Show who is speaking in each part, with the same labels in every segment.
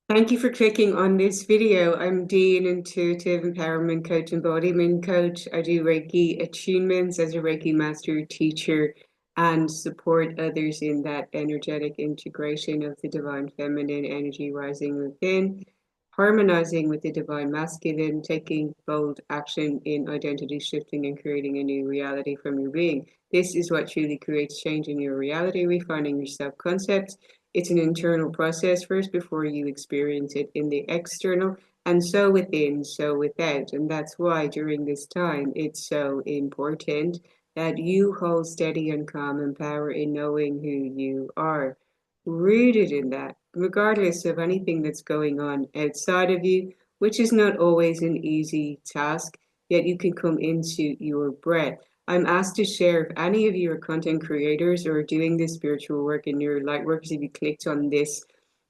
Speaker 1: Thank you for clicking on this video. I'm Dee, an intuitive empowerment coach, embodiment coach. I do Reiki attunements as a Reiki master teacher and support others in that energetic integration of the divine feminine energy rising within, harmonizing with the divine masculine, taking bold action in identity shifting and creating a new reality from your being. This is what truly creates change in your reality, refining your self-concept. It's an internal process first before you experience it in the external, and so within, so without. And that's why during this time it's so important that you hold steady and calm and power in knowing who you are, rooted in that, regardless of anything that's going on outside of you, which is not always an easy task, yet you can come into your breath. I'm asked to share if any of you are content creators or doing this spiritual work in your light workers. If you clicked on this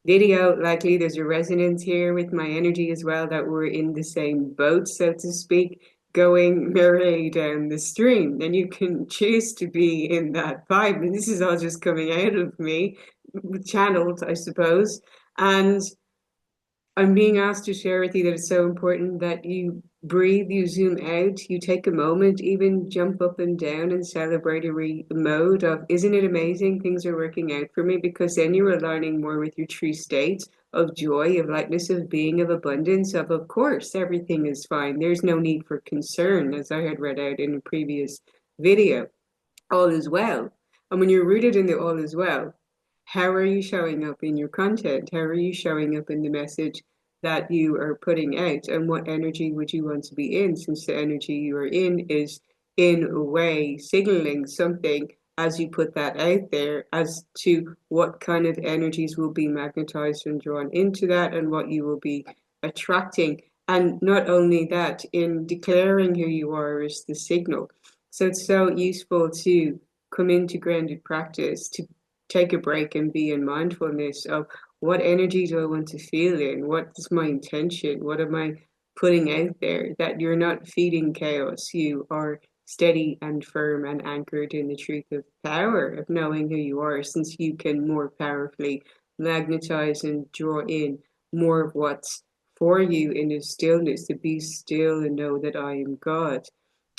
Speaker 1: video, likely there's a resonance here with my energy as well, that we're in the same boat, so to speak, going merrily down the stream. Then you can choose to be in that vibe. And this is all just coming out of me, channeled, I suppose. And I'm being asked to share with you that it's so important that you breathe, you zoom out, you take a moment, even jump up and down and celebratory mode of, isn't it amazing? Things are working out for me, because then you're aligning more with your true state of joy, of lightness, of being, of abundance, of course, everything is fine. There's no need for concern, as I had read out in a previous video. All is well. And when you're rooted in the all is well, how are you showing up in your content? How are you showing up in the message that you are putting out? And what energy would you want to be in, since the energy you are in is in a way signaling something as you put that out there, as to what kind of energies will be magnetized and drawn into that, and what you will be attracting. And not only that, in declaring who you are is the signal. So it's so useful to come into grounded practice, to take a break and be in mindfulness of, what energy do I want to feel in? What is my intention? What am I putting out there? That you're not feeding chaos. You are steady and firm and anchored in the truth of power of knowing who you are, since you can more powerfully magnetize and draw in more of what's for you in the stillness, to be still and know that I am God.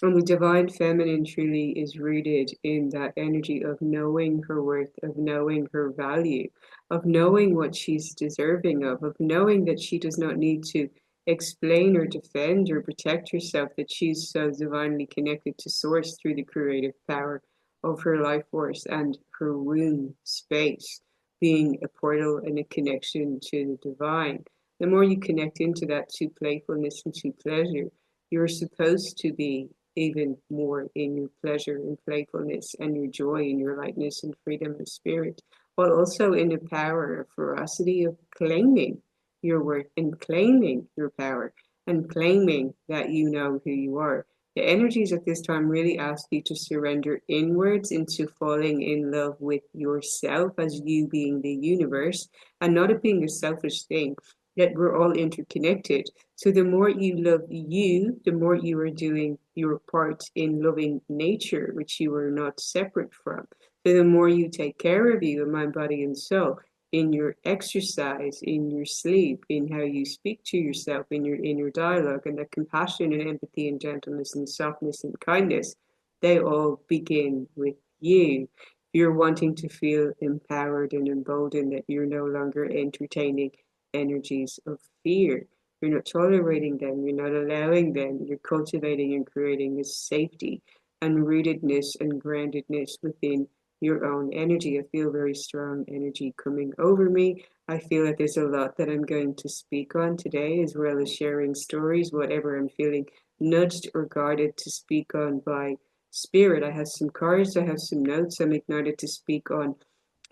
Speaker 1: And the divine feminine truly is rooted in that energy of knowing her worth, of knowing her value, of knowing what she's deserving of knowing that she does not need to explain or defend or protect herself, that she's so divinely connected to source through the creative power of her life force and her womb space, being a portal and a connection to the divine. The more you connect into that, to playfulness and to pleasure, you're supposed to be even more in your pleasure and playfulness and your joy and your lightness and freedom of spirit, but also in the power of ferocity of claiming your worth and claiming your power and claiming that you know who you are. The energies at this time really ask you to surrender inwards into falling in love with yourself as you being the universe, and not it being a selfish thing, that we're all interconnected. So the more you love you, the more you are doing your part in loving nature, which you are not separate from. So the more you take care of you in mind, body, and soul, in your exercise, in your sleep, in how you speak to yourself, in your dialogue, and that compassion and empathy and gentleness and softness and kindness, they all begin with you. If you're wanting to feel empowered and emboldened, that you're no longer entertaining energies of fear. You're not tolerating them, you're not allowing them, you're cultivating and creating this safety and rootedness and groundedness within your own energy. I feel very strong energy coming over me. I feel that there's a lot that I'm going to speak on today, as well as sharing stories, whatever I'm feeling nudged or guided to speak on by spirit. I have some cards, I have some notes. I'm ignited to speak on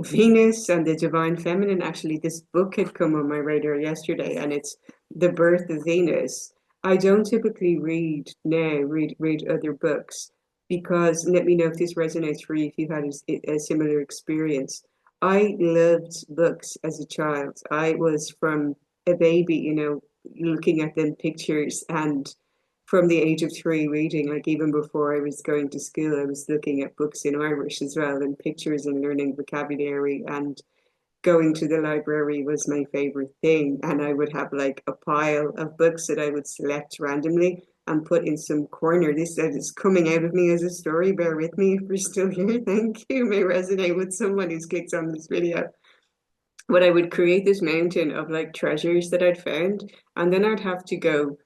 Speaker 1: Venus and the Divine Feminine. Actually, this book had come on my radar yesterday, and it's The Birth of Venus. I don't typically read other books, because let me know if this resonates for you, if you've had a similar experience. I loved books as a child. I was from a baby, looking at them pictures, and from the age of 3 reading, like even before I was going to school, I was looking at books in Irish as well, and pictures and learning vocabulary and going to the library was my favorite thing. And I would have like a pile of books that I would select randomly and put in some corner. This is coming out of me as a story. Bear with me if you're still here. Thank you. May resonate with someone who's clicked on this video. But I would create this mountain of like treasures that I'd found, and then I'd have to go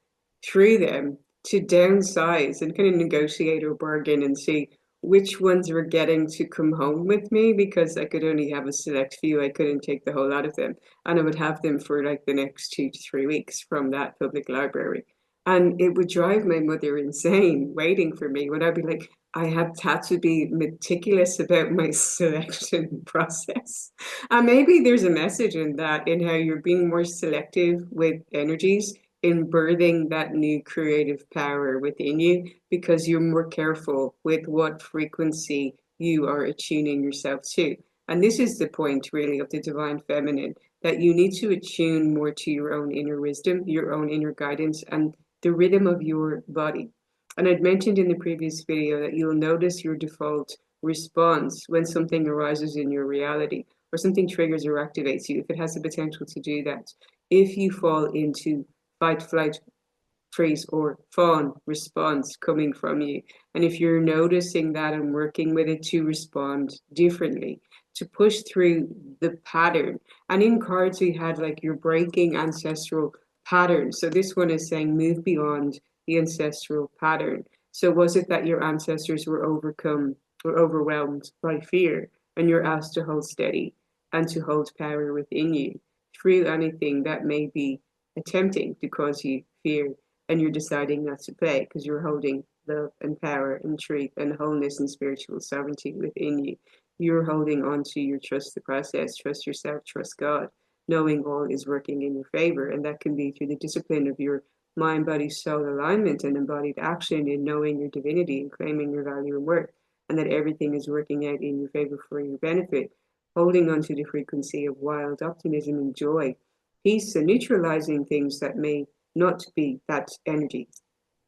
Speaker 1: through them to downsize and kind of negotiate or bargain and see which ones were getting to come home with me because I could only have a select few. I couldn't take the whole lot of them. And I would have them for like the next 2 to 3 weeks from that public library. And it would drive my mother insane waiting for me when I'd be like, I had to be meticulous about my selection process. And maybe there's a message in that, in how you're being more selective with energies in birthing that new creative power within you because you're more careful with what frequency you are attuning yourself to. And this is the point, really, of the divine feminine, that you need to attune more to your own inner wisdom, your own inner guidance, and the rhythm of your body. And I'd mentioned in the previous video that you'll notice your default response when something arises in your reality or something triggers or activates you, if it has the potential to do that. If you fall into fight, flight, freeze, or fawn response coming from you, and if you're noticing that and working with it to respond differently, to push through the pattern. And in cards, we had like you're breaking ancestral patterns. So this one is saying move beyond the ancestral pattern. So was it that your ancestors were overcome or overwhelmed by fear, and you're asked to hold steady and to hold power within you through anything that may be attempting to cause you fear, and you're deciding not to play because you're holding love and power and truth and wholeness and spiritual sovereignty within you. You're holding on to your trust the process, trust yourself, trust God, knowing all is working in your favor. And that can be through the discipline of your mind, body, soul alignment and embodied action in knowing your divinity and claiming your value and worth, and that everything is working out in your favor for your benefit. Holding on to the frequency of wild optimism and joy, peace, and neutralizing things that may not be that energy.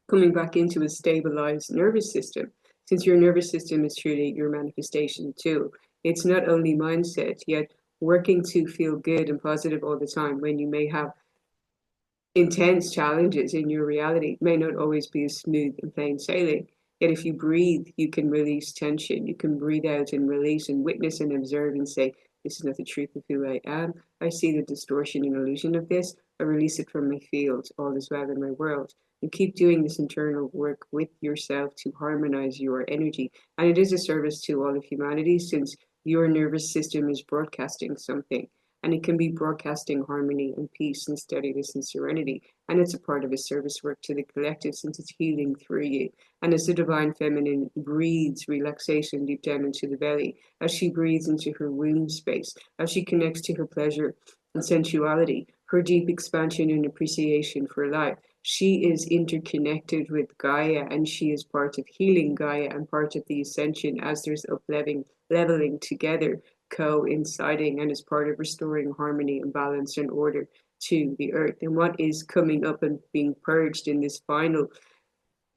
Speaker 1: Coming back into a stabilized nervous system, since your nervous system is truly your manifestation too. It's not only mindset, yet working to feel good and positive all the time when you may have intense challenges in your reality may not always be as smooth and plain sailing. Yet if you breathe, you can release tension. You can breathe out and release and witness and observe and say, this is not the truth of who I am. I see the distortion and illusion of this. I release it from my field. All is well in my world. And keep doing this internal work with yourself to harmonize your energy. And it is a service to all of humanity, since your nervous system is broadcasting something, and it can be broadcasting harmony and peace and steadiness and serenity. And it's a part of a service work to the collective, since it's healing through you. And as the divine feminine breathes relaxation deep down into the belly, as she breathes into her womb space, as she connects to her pleasure and sensuality, her deep expansion and appreciation for life, she is interconnected with Gaia, and she is part of healing Gaia and part of the ascension as there's leveling together, coinciding, and as part of restoring harmony and balance and order to the earth. And what is coming up and being purged in this final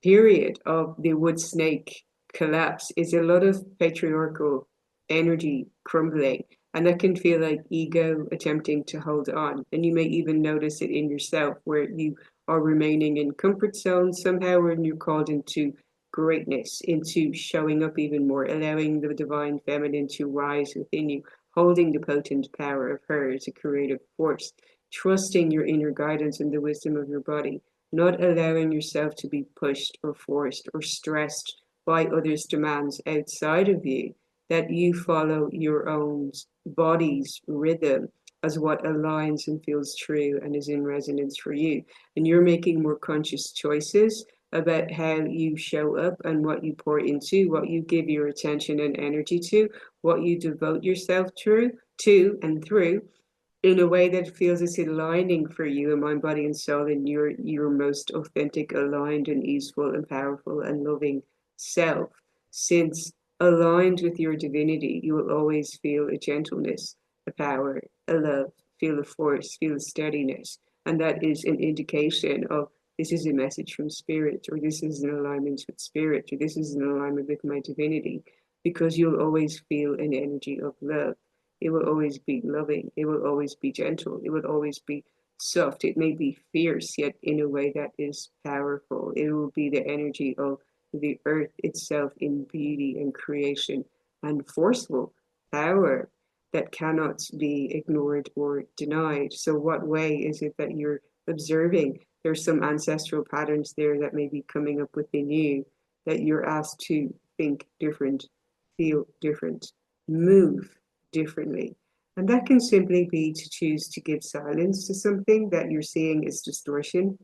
Speaker 1: period of the wood snake collapse is a lot of patriarchal energy crumbling, and that can feel like ego attempting to hold on. And you may even notice it in yourself, where you are remaining in comfort zones somehow, when you're called into greatness, into showing up even more, allowing the divine feminine to rise within you, holding the potent power of her as a creative force, trusting your inner guidance and the wisdom of your body, not allowing yourself to be pushed or forced or stressed by others' demands outside of you, that you follow your own body's rhythm as what aligns and feels true and is in resonance for you. And you're making more conscious choices about how you show up and what you pour into, what you give your attention and energy to, what you devote yourself to and through, in a way that feels it's aligning for you in mind, body, and soul in your most authentic, aligned, and easeful, and powerful, and loving self. Since aligned with your divinity, you will always feel a gentleness, a power, a love, feel a force, feel a steadiness. And that is an indication of this is a message from spirit, or this is an alignment with spirit, or this is an alignment with my divinity, because you'll always feel an energy of love. It will always be loving. It will always be gentle. It will always be soft. It may be fierce, yet in a way that is powerful. It will be the energy of the earth itself in beauty and creation and forceful power that cannot be ignored or denied. So, what way is it that you're observing? There's some ancestral patterns there that may be coming up within you that you're asked to think different, feel different, move differently. And that can simply be to choose to give silence to something that you're seeing is distortion,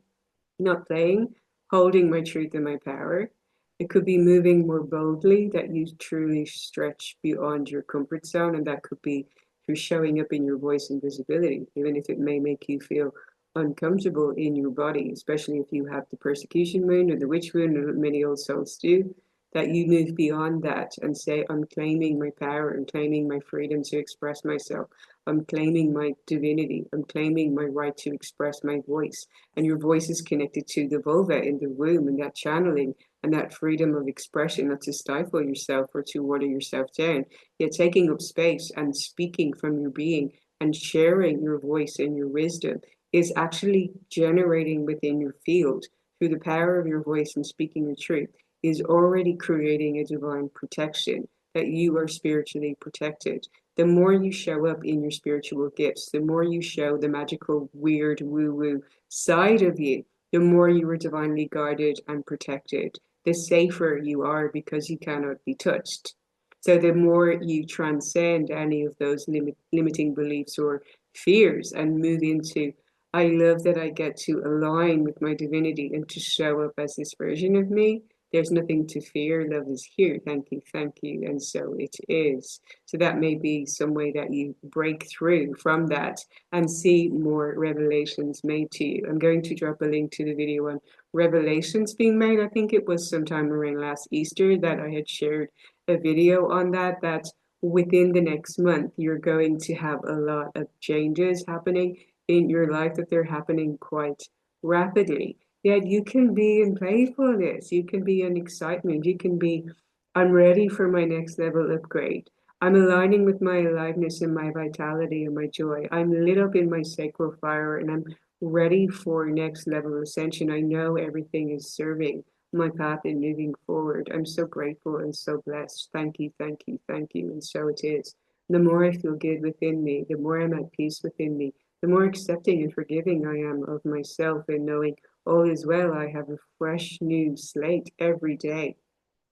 Speaker 1: not playing, holding my truth and my power. It could be moving more boldly, that you truly stretch beyond your comfort zone, and that could be through showing up in your voice and visibility, even if it may make you feel uncomfortable in your body, especially if you have the persecution wound or the witch wound, or many old souls do, that you move beyond that and say, I'm claiming my power, I'm claiming my freedom to express myself, I'm claiming my divinity, I'm claiming my right to express my voice. And your voice is connected to the vulva in the womb, and that channeling and that freedom of expression, not to stifle yourself or to water yourself down, yet taking up space and speaking from your being and sharing your voice and your wisdom is actually generating within your field through the power of your voice and speaking the truth is already creating a divine protection, that you are spiritually protected. The more you show up in your spiritual gifts, the more you show the magical, weird, woo-woo side of you, the more you are divinely guarded and protected, the safer you are because you cannot be touched. So the more you transcend any of those limiting beliefs or fears and move into, I love that I get to align with my divinity and to show up as this version of me. There's nothing to fear. Love is here. Thank you, thank you. And so it is. So that may be some way that you break through from that and see more revelations made to you. I'm going to drop a link to the video on revelations being made. I think it was sometime around last Easter that I had shared a video on that within the next month, you're going to have a lot of changes happening in your life, that they're happening quite rapidly. Yet you can be in playfulness, you can be in excitement, you can be, I'm ready for my next level upgrade. I'm aligning with my aliveness and my vitality and my joy. I'm lit up in my sacral fire and I'm ready for next level ascension. I know everything is serving my path in moving forward. I'm so grateful and so blessed. Thank you, thank you, thank you. And so it is. The more I feel good within me, the more I'm at peace within me, the more accepting and forgiving I am of myself, and knowing all is well. I have a fresh new slate every day,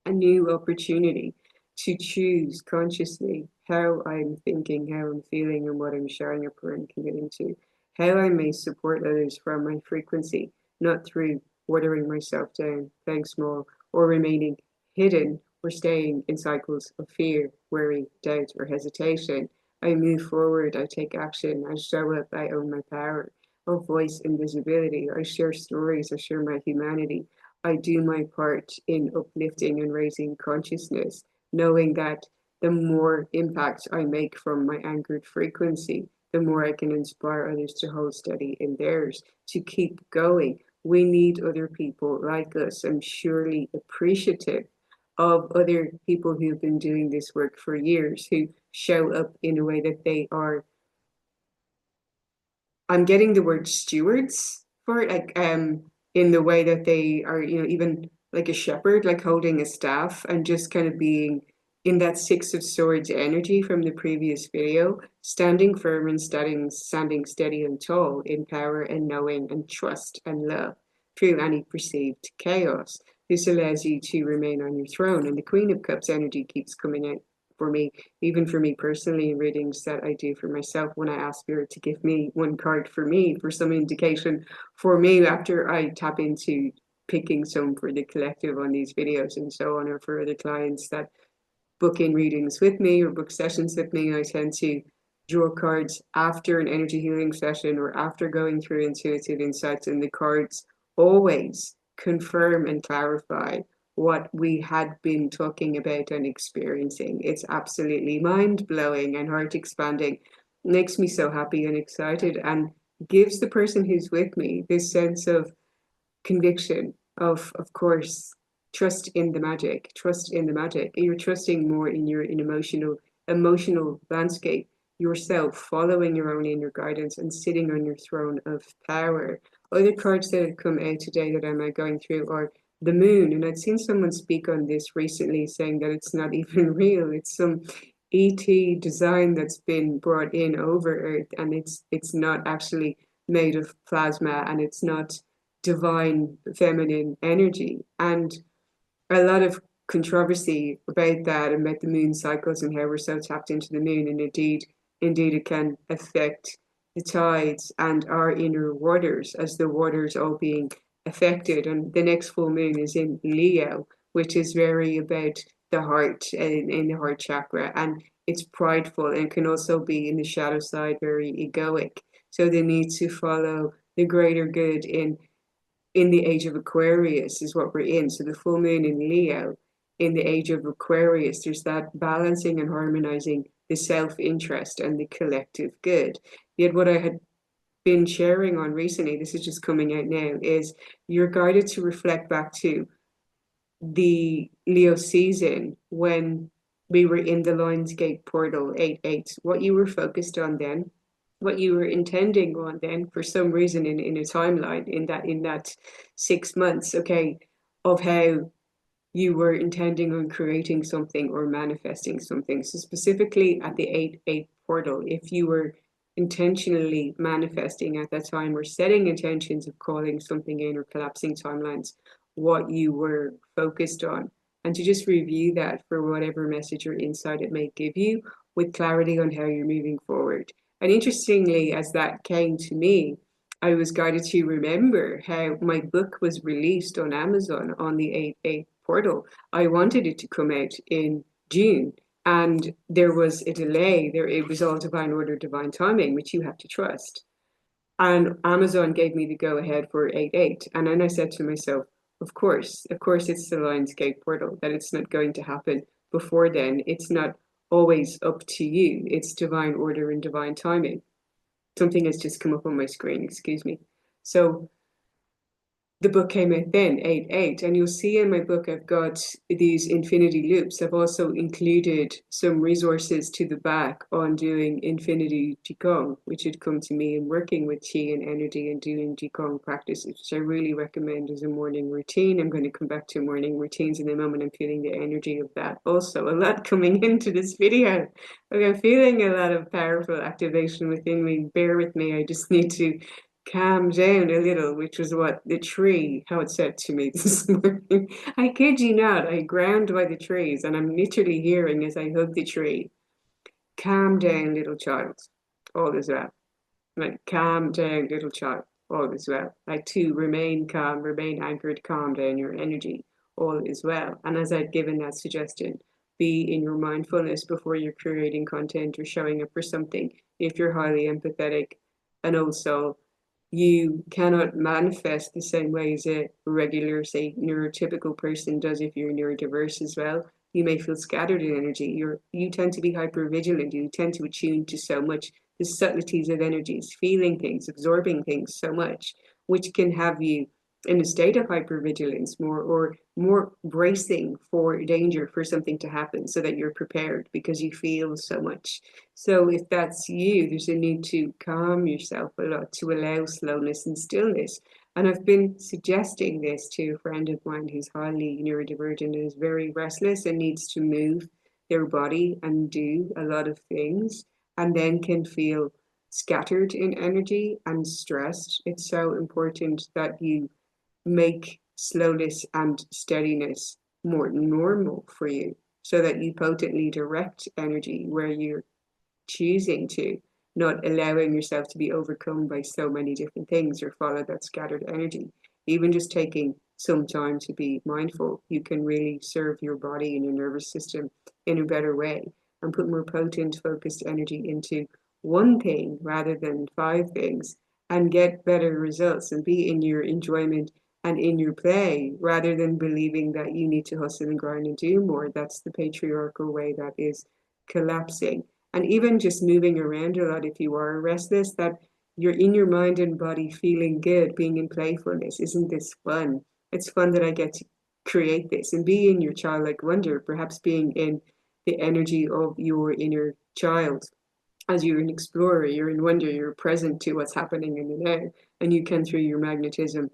Speaker 1: a new opportunity to choose consciously how I'm thinking, how I'm feeling, and what I'm showing up for and committing to, how I may support others from my frequency, not through watering myself down, playing small, or remaining hidden, or staying in cycles of fear, worry, doubt, or hesitation. I move forward, I take action, I show up, I own my power of voice and visibility. I share stories, I share my humanity. I do my part in uplifting and raising consciousness, knowing that the more impact I make from my anchored frequency, the more I can inspire others to hold steady in theirs, to keep going. We need other people like us. I'm surely appreciative of other people who've been doing this work for years, who show up in a way that they are, I'm getting the word stewards for it, like in the way that they are, even like a shepherd, like holding a staff and just kind of being in that Six of Swords energy from the previous video, standing firm and standing steady and tall in power and knowing and trust and love through any perceived chaos. This allows you to remain on your throne, and the Queen of Cups energy keeps coming out for me, even for me personally, in readings that I do for myself, when I ask Spirit to give me one card for me, for some indication for me, after I tap into picking some for the collective on these videos and so on, or for other clients that book in readings with me or book sessions with me, I tend to draw cards after an energy healing session or after going through intuitive insights, and the cards always confirm and clarify what we had been talking about and experiencing. It's absolutely mind-blowing and heart-expanding. Makes me so happy and excited, and gives the person who's with me this sense of conviction of course, trust in the magic, trust in the magic. You're trusting more in your emotional landscape yourself, following your own inner guidance and sitting on your throne of power. Other cards that have come out today that I'm going through are the moon. And I'd seen someone speak on this recently saying that it's not even real. It's some ET design that's been brought in over Earth, and it's not actually made of plasma, and it's not divine feminine energy. And a lot of controversy about that and about the moon cycles and how we're so tapped into the moon. And indeed it can affect the tides and our inner waters, as the waters all being affected. And the next full moon is in Leo, which is very about the heart and in the heart chakra, and it's prideful and can also be in the shadow side very egoic. So they need to follow the greater good in the age of Aquarius is what we're in. So the full moon in Leo, in the age of Aquarius, there's that balancing and harmonizing the self-interest and the collective good. Yet what I had been sharing on recently, this is just coming out now, is you're guided to reflect back to the Leo season when we were in the Lionsgate portal 8-8, what you were focused on then, what you were intending on then for some reason in a timeline in that 6 months, okay, of how you were intending on creating something or manifesting something. So specifically at the 8-8 portal, if you were intentionally manifesting at that time or setting intentions of calling something in or collapsing timelines, what you were focused on, and to just review that for whatever message or insight it may give you with clarity on how you're moving forward. And interestingly, as that came to me, I was guided to remember how my book was released on Amazon on the 8-8 portal. I wanted it to come out in June, and there was a delay. It was all divine order, divine timing, which you have to trust. And Amazon gave me the go ahead for 8-8. And then I said to myself, of course, it's the Lionsgate portal, that it's not going to happen before then. It's not always up to you. It's divine order and divine timing. Something has just come up on my screen, excuse me. So the book came out then, 8-8, and you'll see in my book I've got these infinity loops. I've also included some resources to the back on doing infinity Qigong, which had come to me in working with Qi and energy and doing Qigong practices, which I really recommend as a morning routine. I'm going to come back to morning routines in a moment. I'm feeling the energy of that. Also, a lot coming into this video. I'm feeling a lot of powerful activation within me. Bear with me. I just need to calm down a little, which was what the tree, how it said to me this morning. I kid you not, I ground by the trees and I'm literally hearing as I hug the tree, calm down, little child, all is well. Like, calm down, little child, all is well. Like, to remain calm, remain anchored, calm down your energy, all is well. And as I'd given that suggestion, be in your mindfulness before you're creating content or showing up for something. If you're highly empathetic, and also you cannot manifest the same way as a regular, say, neurotypical person does if you're neurodiverse as well. You may feel scattered in energy. You tend to be hypervigilant. You tend to attune to so much the subtleties of energies, feeling things, absorbing things so much, which can have you in a state of hypervigilance more bracing for danger, for something to happen so that you're prepared because you feel so much. So if that's you, there's a need to calm yourself a lot, to allow slowness and stillness. And I've been suggesting this to a friend of mine who's highly neurodivergent and is very restless and needs to move their body and do a lot of things, and then can feel scattered in energy and stressed. It's so important that you make slowness and steadiness more normal for you so that you potently direct energy where you're choosing to, not allowing yourself to be overcome by so many different things or follow that scattered energy. Even just taking some time to be mindful, you can really serve your body and your nervous system in a better way and put more potent, focused energy into one thing rather than 5 things and get better results and be in your enjoyment and in your play rather than believing that you need to hustle and grind and do more. That's the patriarchal way that is collapsing. And even just moving around a lot, if you are restless, that you're in your mind and body feeling good, being in playfulness. Isn't this fun? It's fun that I get to create this and be in your childlike wonder, perhaps being in the energy of your inner child as you're an explorer, you're in wonder, you're present to what's happening in the now, and you can, through your magnetism,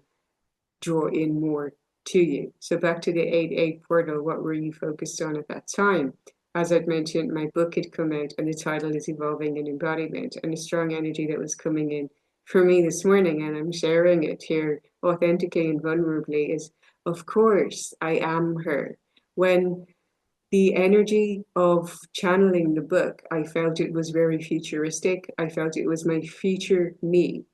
Speaker 1: draw in more to you. So back to the 8-8 portal, what were you focused on at that time? As I'd mentioned, my book had come out and the title is Evolving in Embodiment, and a strong energy that was coming in for me this morning, and I'm sharing it here authentically and vulnerably, is, of course, I am her. When the energy of channeling the book, I felt it was very futuristic. I felt it was my future me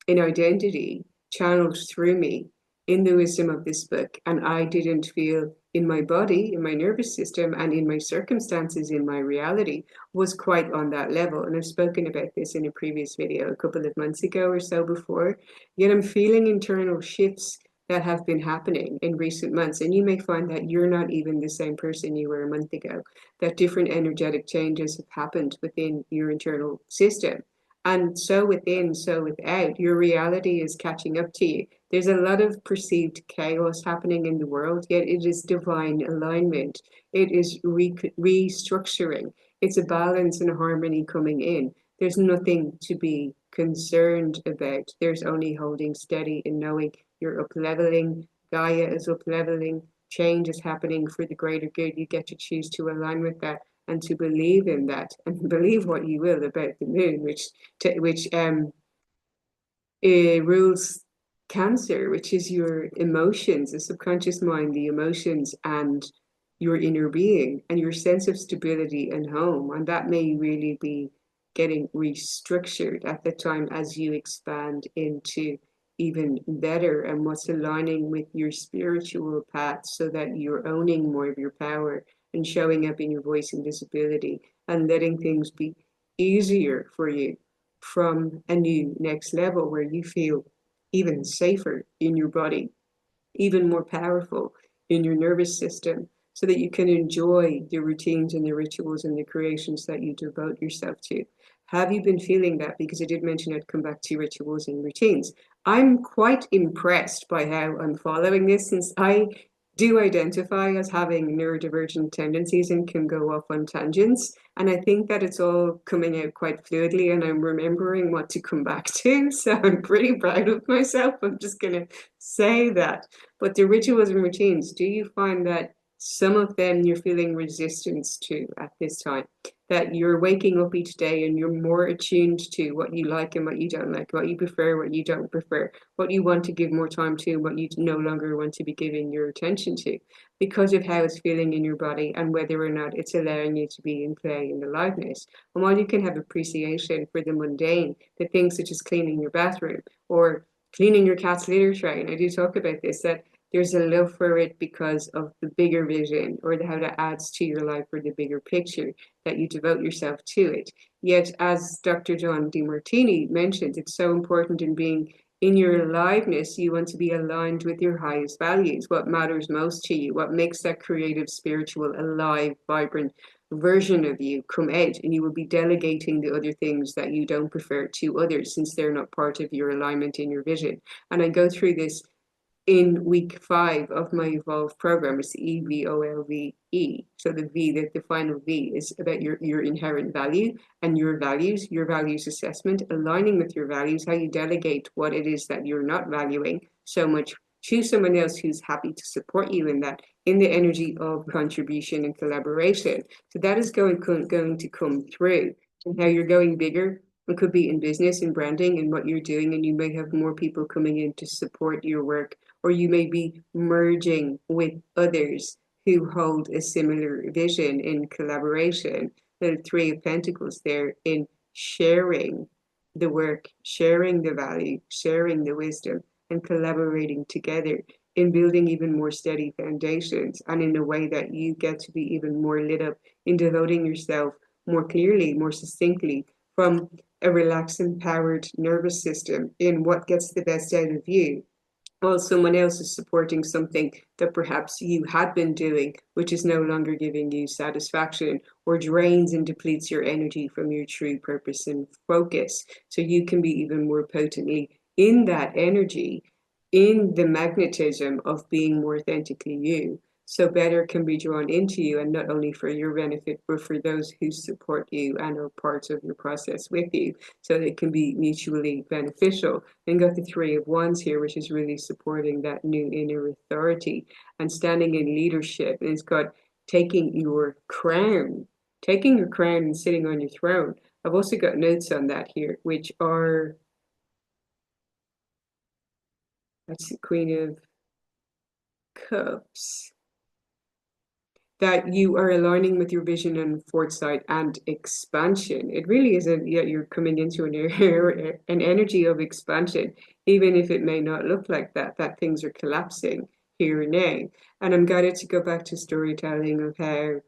Speaker 1: in identity channeled through me in the wisdom of this book. And I didn't feel in my body, in my nervous system, and in my circumstances, in my reality, was quite on that level. And I've spoken about this in a previous video a couple of months ago or so before. Yet I'm feeling internal shifts that have been happening in recent months. And you may find that you're not even the same person you were a month ago, that different energetic changes have happened within your internal system. And so within, so without, your reality is catching up to you. There's a lot of perceived chaos happening in the world, yet it is divine alignment. It is restructuring. It's a balance and a harmony coming in. There's nothing to be concerned about. There's only holding steady and knowing you're up leveling. Gaia is up leveling. Change is happening for the greater good. You get to choose to align with that and to believe in that, and believe what you will about the moon, which rules Cancer, which is your emotions, the subconscious mind, the emotions, and your inner being, and your sense of stability and home. And that may really be getting restructured at the time as you expand into even better and what's aligning with your spiritual path, so that you're owning more of your power and showing up in your voice and visibility and letting things be easier for you from a new next level where you feel even safer in your body, even more powerful in your nervous system, so that you can enjoy the routines and the rituals and the creations that you devote yourself to. Have you been feeling that? Because I did mention I'd come back to rituals and routines. I'm quite impressed by how I'm following this, since I do identify as having neurodivergent tendencies and can go off on tangents. And I think that it's all coming out quite fluidly, and I'm remembering what to come back to. So I'm pretty proud of myself. I'm just going to say that. But the rituals and routines, do you find that some of them you're feeling resistance to at this time? That you're waking up each day and you're more attuned to what you like and what you don't like, what you prefer, what you don't prefer, what you want to give more time to, and what you no longer want to be giving your attention to, because of how it's feeling in your body and whether or not it's allowing you to be in play in aliveness. And while you can have appreciation for the mundane, the things such as cleaning your bathroom or cleaning your cat's litter tray, and I do talk about this, that there's a love for it because of the bigger vision, or how that adds to your life, or the bigger picture, that you devote yourself to it. Yet, as Dr. John Demartini mentioned, it's so important in being in your aliveness, you want to be aligned with your highest values, what matters most to you, what makes that creative, spiritual, alive, vibrant version of you come out, and you will be delegating the other things that you don't prefer to others, since they're not part of your alignment in your vision. And I go through this in week 5 of my Evolve program. It's EVOLVE. So the V, that the final V, is about your inherent value and your values assessment, aligning with your values, how you delegate what it is that you're not valuing so much to someone else who's happy to support you in that, in the energy of contribution and collaboration. So that is going to come through, and how you're going bigger. It could be in business and branding and what you're doing, and you may have more people coming in to support your work, or you may be merging with others who hold a similar vision in collaboration. The Three of Pentacles there, in sharing the work, sharing the value, sharing the wisdom, and collaborating together in building even more steady foundations, and in a way that you get to be even more lit up in devoting yourself more clearly, more succinctly, from a relaxed, empowered nervous system in what gets the best out of you, while someone else is supporting something that perhaps you had been doing, which is no longer giving you satisfaction, or drains and depletes your energy from your true purpose and focus. So you can be even more potently in that energy, in the magnetism of being more authentically you, so better can be drawn into you, and not only for your benefit, but for those who support you and are parts of your process with you, so it can be mutually beneficial. And got the Three of Wands here, which is really supporting that new inner authority and standing in leadership. And it's got taking your crown and sitting on your throne. I've also got notes on that here, which are, that's the Queen of Cups, that you are aligning with your vision and foresight and expansion. It really is you're coming into an energy of expansion, even if it may not look like that things are collapsing here and now. And I'm guided to go back to storytelling of how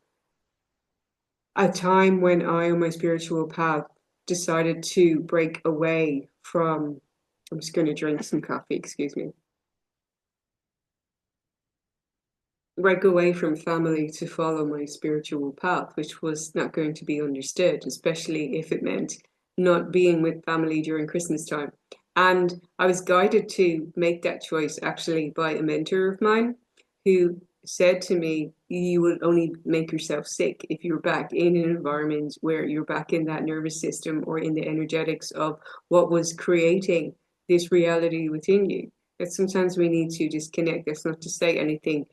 Speaker 1: a time when I, on my spiritual path, decided to break away from, I'm just going to drink some coffee, excuse me. Break away from family to follow my spiritual path, which was not going to be understood, especially if it meant not being with family during Christmas time. And I was guided to make that choice actually by a mentor of mine who said to me, you will only make yourself sick if you're back in an environment where you're back in that nervous system or in the energetics of what was creating this reality within you. That sometimes we need to disconnect. That's not to say anything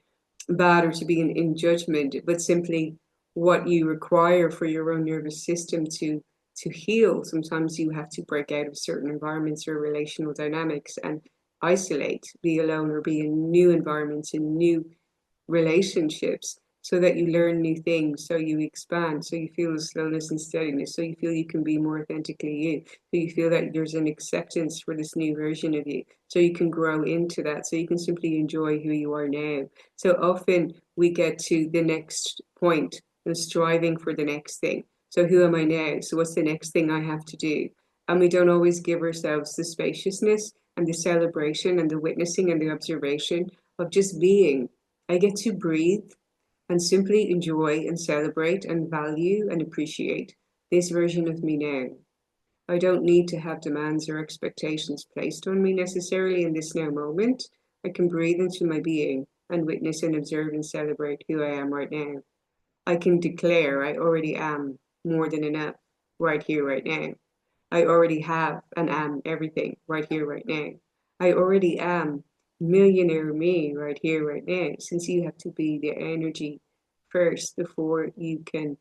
Speaker 1: bad or to be in judgment, but simply what you require for your own nervous system to heal. Sometimes you have to break out of certain environments or relational dynamics and isolate, be alone, or be in new environments, in new relationships, so that you learn new things, so you expand, so you feel the slowness and steadiness, so you feel you can be more authentically you, so you feel that there's an acceptance for this new version of you, so you can grow into that, so you can simply enjoy who you are now. So often we get to the next point and striving for the next thing. So who am I now? So what's the next thing I have to do? And we don't always give ourselves the spaciousness and the celebration and the witnessing and the observation of just being. I get to breathe and simply enjoy and celebrate and value and appreciate this version of me now. I don't need to have demands or expectations placed on me necessarily in this now moment. I can breathe into my being and witness and observe and celebrate who I am right now. I can declare I already am more than enough right here, right now. I already have and am everything right here, right now. I already am millionaire me right here, right now, since you have to be the energy first before you can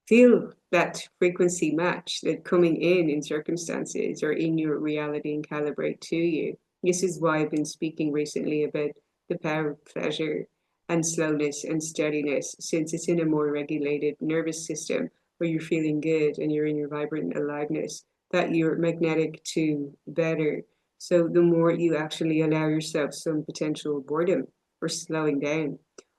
Speaker 1: feel that frequency match that coming in circumstances or in your reality and calibrate to you. This is why I've been speaking recently about the power of pleasure and slowness and steadiness, since it's in a more regulated nervous system where you're feeling good and you're in your vibrant aliveness, that you're magnetic to better. So the more you actually allow yourself some potential boredom or slowing down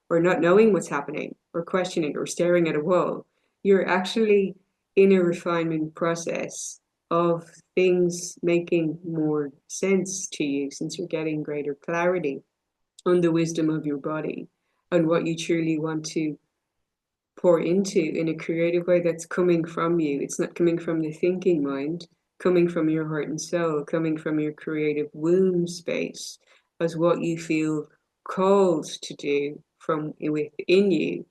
Speaker 1: or not knowing what's happening or questioning or staring at a wall, you're actually in a refinement process of things making more sense to you, since you're getting greater clarity on the wisdom of your body and what you truly want to pour into in a creative way that's coming from you. It's not coming from the thinking mind, coming from your heart and soul, coming from your creative womb space as what you feel called to do from within you,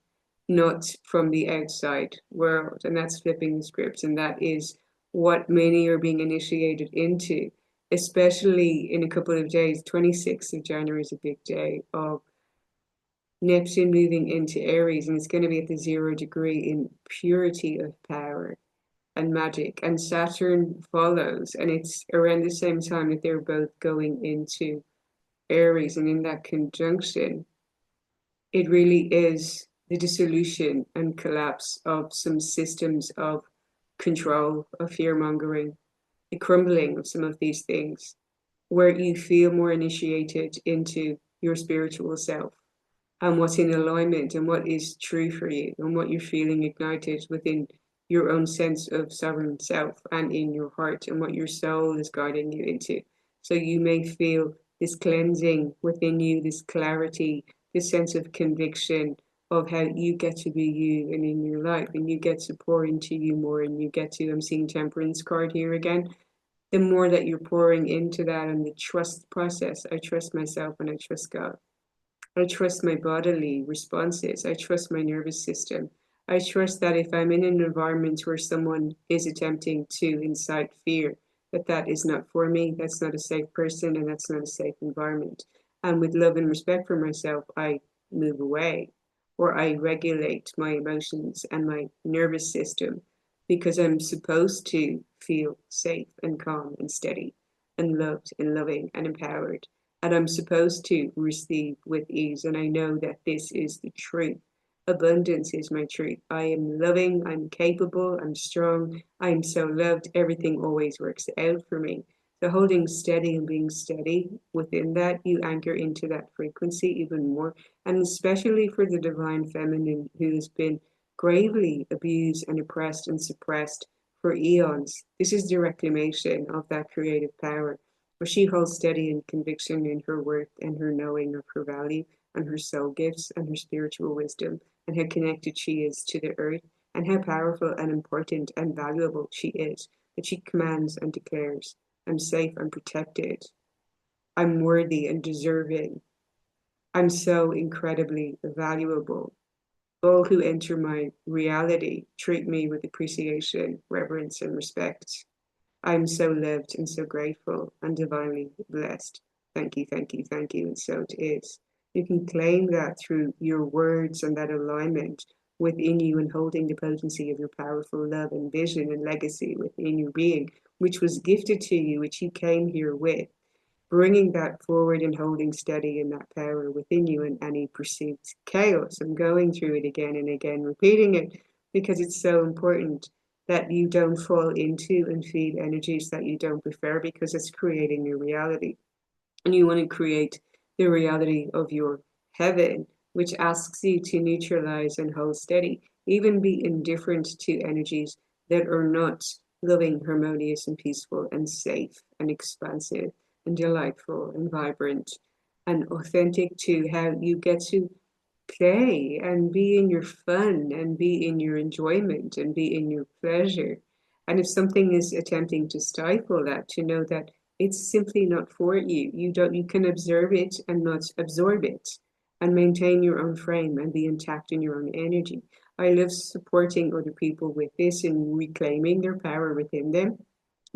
Speaker 1: not from the outside world. And that's flipping the script. And that is what many are being initiated into, especially in a couple of days. 26th of January is a big day of Neptune moving into Aries, and it's going to be at the 0 degree in purity of power and magic. And Saturn follows, and it's around the same time that they're both going into Aries. And in that conjunction, it really is the dissolution and collapse of some systems of control, of fear mongering, the crumbling of some of these things, where you feel more initiated into your spiritual self and what's in alignment and what is true for you and what you're feeling ignited within your own sense of sovereign self and in your heart and what your soul is guiding you into. So you may feel this cleansing within you, this clarity, this sense of conviction of how you get to be you and in your life, and you get to pour into you more, and you get to, I'm seeing Temperance card here again, the more that you're pouring into that and the trust process. I trust myself and I trust God. I trust my bodily responses. I trust my nervous system. I trust that if I'm in an environment where someone is attempting to incite fear, that is not for me, that's not a safe person, and that's not a safe environment. And with love and respect for myself, I move away, or I regulate my emotions and my nervous system because I'm supposed to feel safe and calm and steady and loved and loving and empowered. And I'm supposed to receive with ease. And I know that this is the truth. Abundance is my truth. I am loving, I'm capable, I'm strong, I'm so loved. Everything always works out for me. So holding steady and being steady within that, you anchor into that frequency even more. And especially for the divine feminine who has been gravely abused and oppressed and suppressed for eons. This is the reclamation of that creative power, where she holds steady in conviction in her worth and her knowing of her value and her soul gifts and her spiritual wisdom and how connected she is to the earth and how powerful and important and valuable she is, that she commands and declares, I'm safe, I'm protected, I'm worthy and deserving, I'm so incredibly valuable. All who enter my reality treat me with appreciation, reverence, and respect. I'm so loved and so grateful and divinely blessed. Thank you, thank you, thank you. And so it is. You can claim that through your words and that alignment within you and holding the potency of your powerful love and vision and legacy within your being, which was gifted to you, which you came here with, bringing that forward and holding steady in that power within you and any perceived chaos and going through it again and again, repeating it because it's so important that you don't fall into and feed energies that you don't prefer because it's creating your reality. And you want to create the reality of your heaven, which asks you to neutralize and hold steady, even be indifferent to energies that are not loving, harmonious, and peaceful, and safe, and expansive, and delightful, and vibrant, and authentic to how you get to play and be in your fun and be in your enjoyment and be in your pleasure. And if something is attempting to stifle that, to know that it's simply not for you. You can observe it and not absorb it and maintain your own frame and be intact in your own energy. I love supporting other people with this and reclaiming their power within them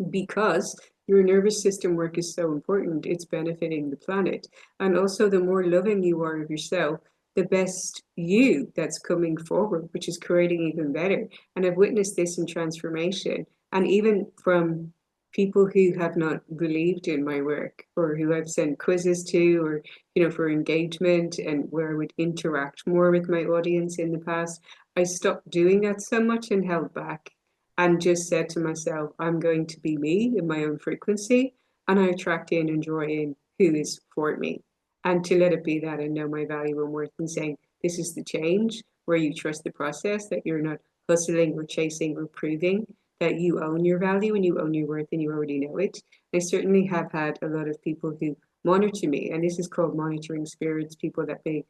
Speaker 1: because your nervous system work is so important. It's benefiting the planet. And also, the more loving you are of yourself, the best you that's coming forward, which is creating even better. And I've witnessed this in transformation. And even from people who have not believed in my work or who I've sent quizzes to or, for engagement and where I would interact more with my audience in the past, I stopped doing that so much and held back and just said to myself, I'm going to be me in my own frequency, and I attract in and draw in who is for me. And to let it be that and know my value and worth and saying, this is the change where you trust the process, that you're not hustling or chasing or proving, that you own your value and you own your worth and you already know it. I certainly have had a lot of people who monitor me, and this is called monitoring spirits, people that may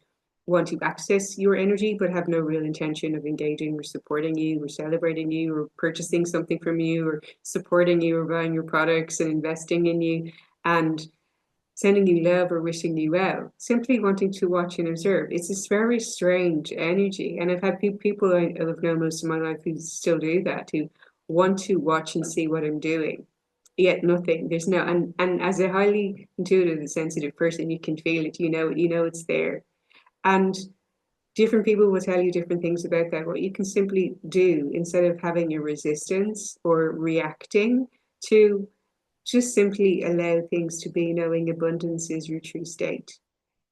Speaker 1: want to access your energy but have no real intention of engaging or supporting you or celebrating you or purchasing something from you or supporting you or buying your products and investing in you and sending you love or wishing you well, simply wanting to watch and observe. It's this very strange energy. And I've had people I've known most of my life who still do that, who want to watch and see what I'm doing. Yet nothing. There's no and as a highly intuitive and sensitive person, you can feel it, you know it's there. And different people will tell you different things about that. What you can simply do instead of having a resistance or reacting to, just simply allow things to be, knowing abundance is your true state.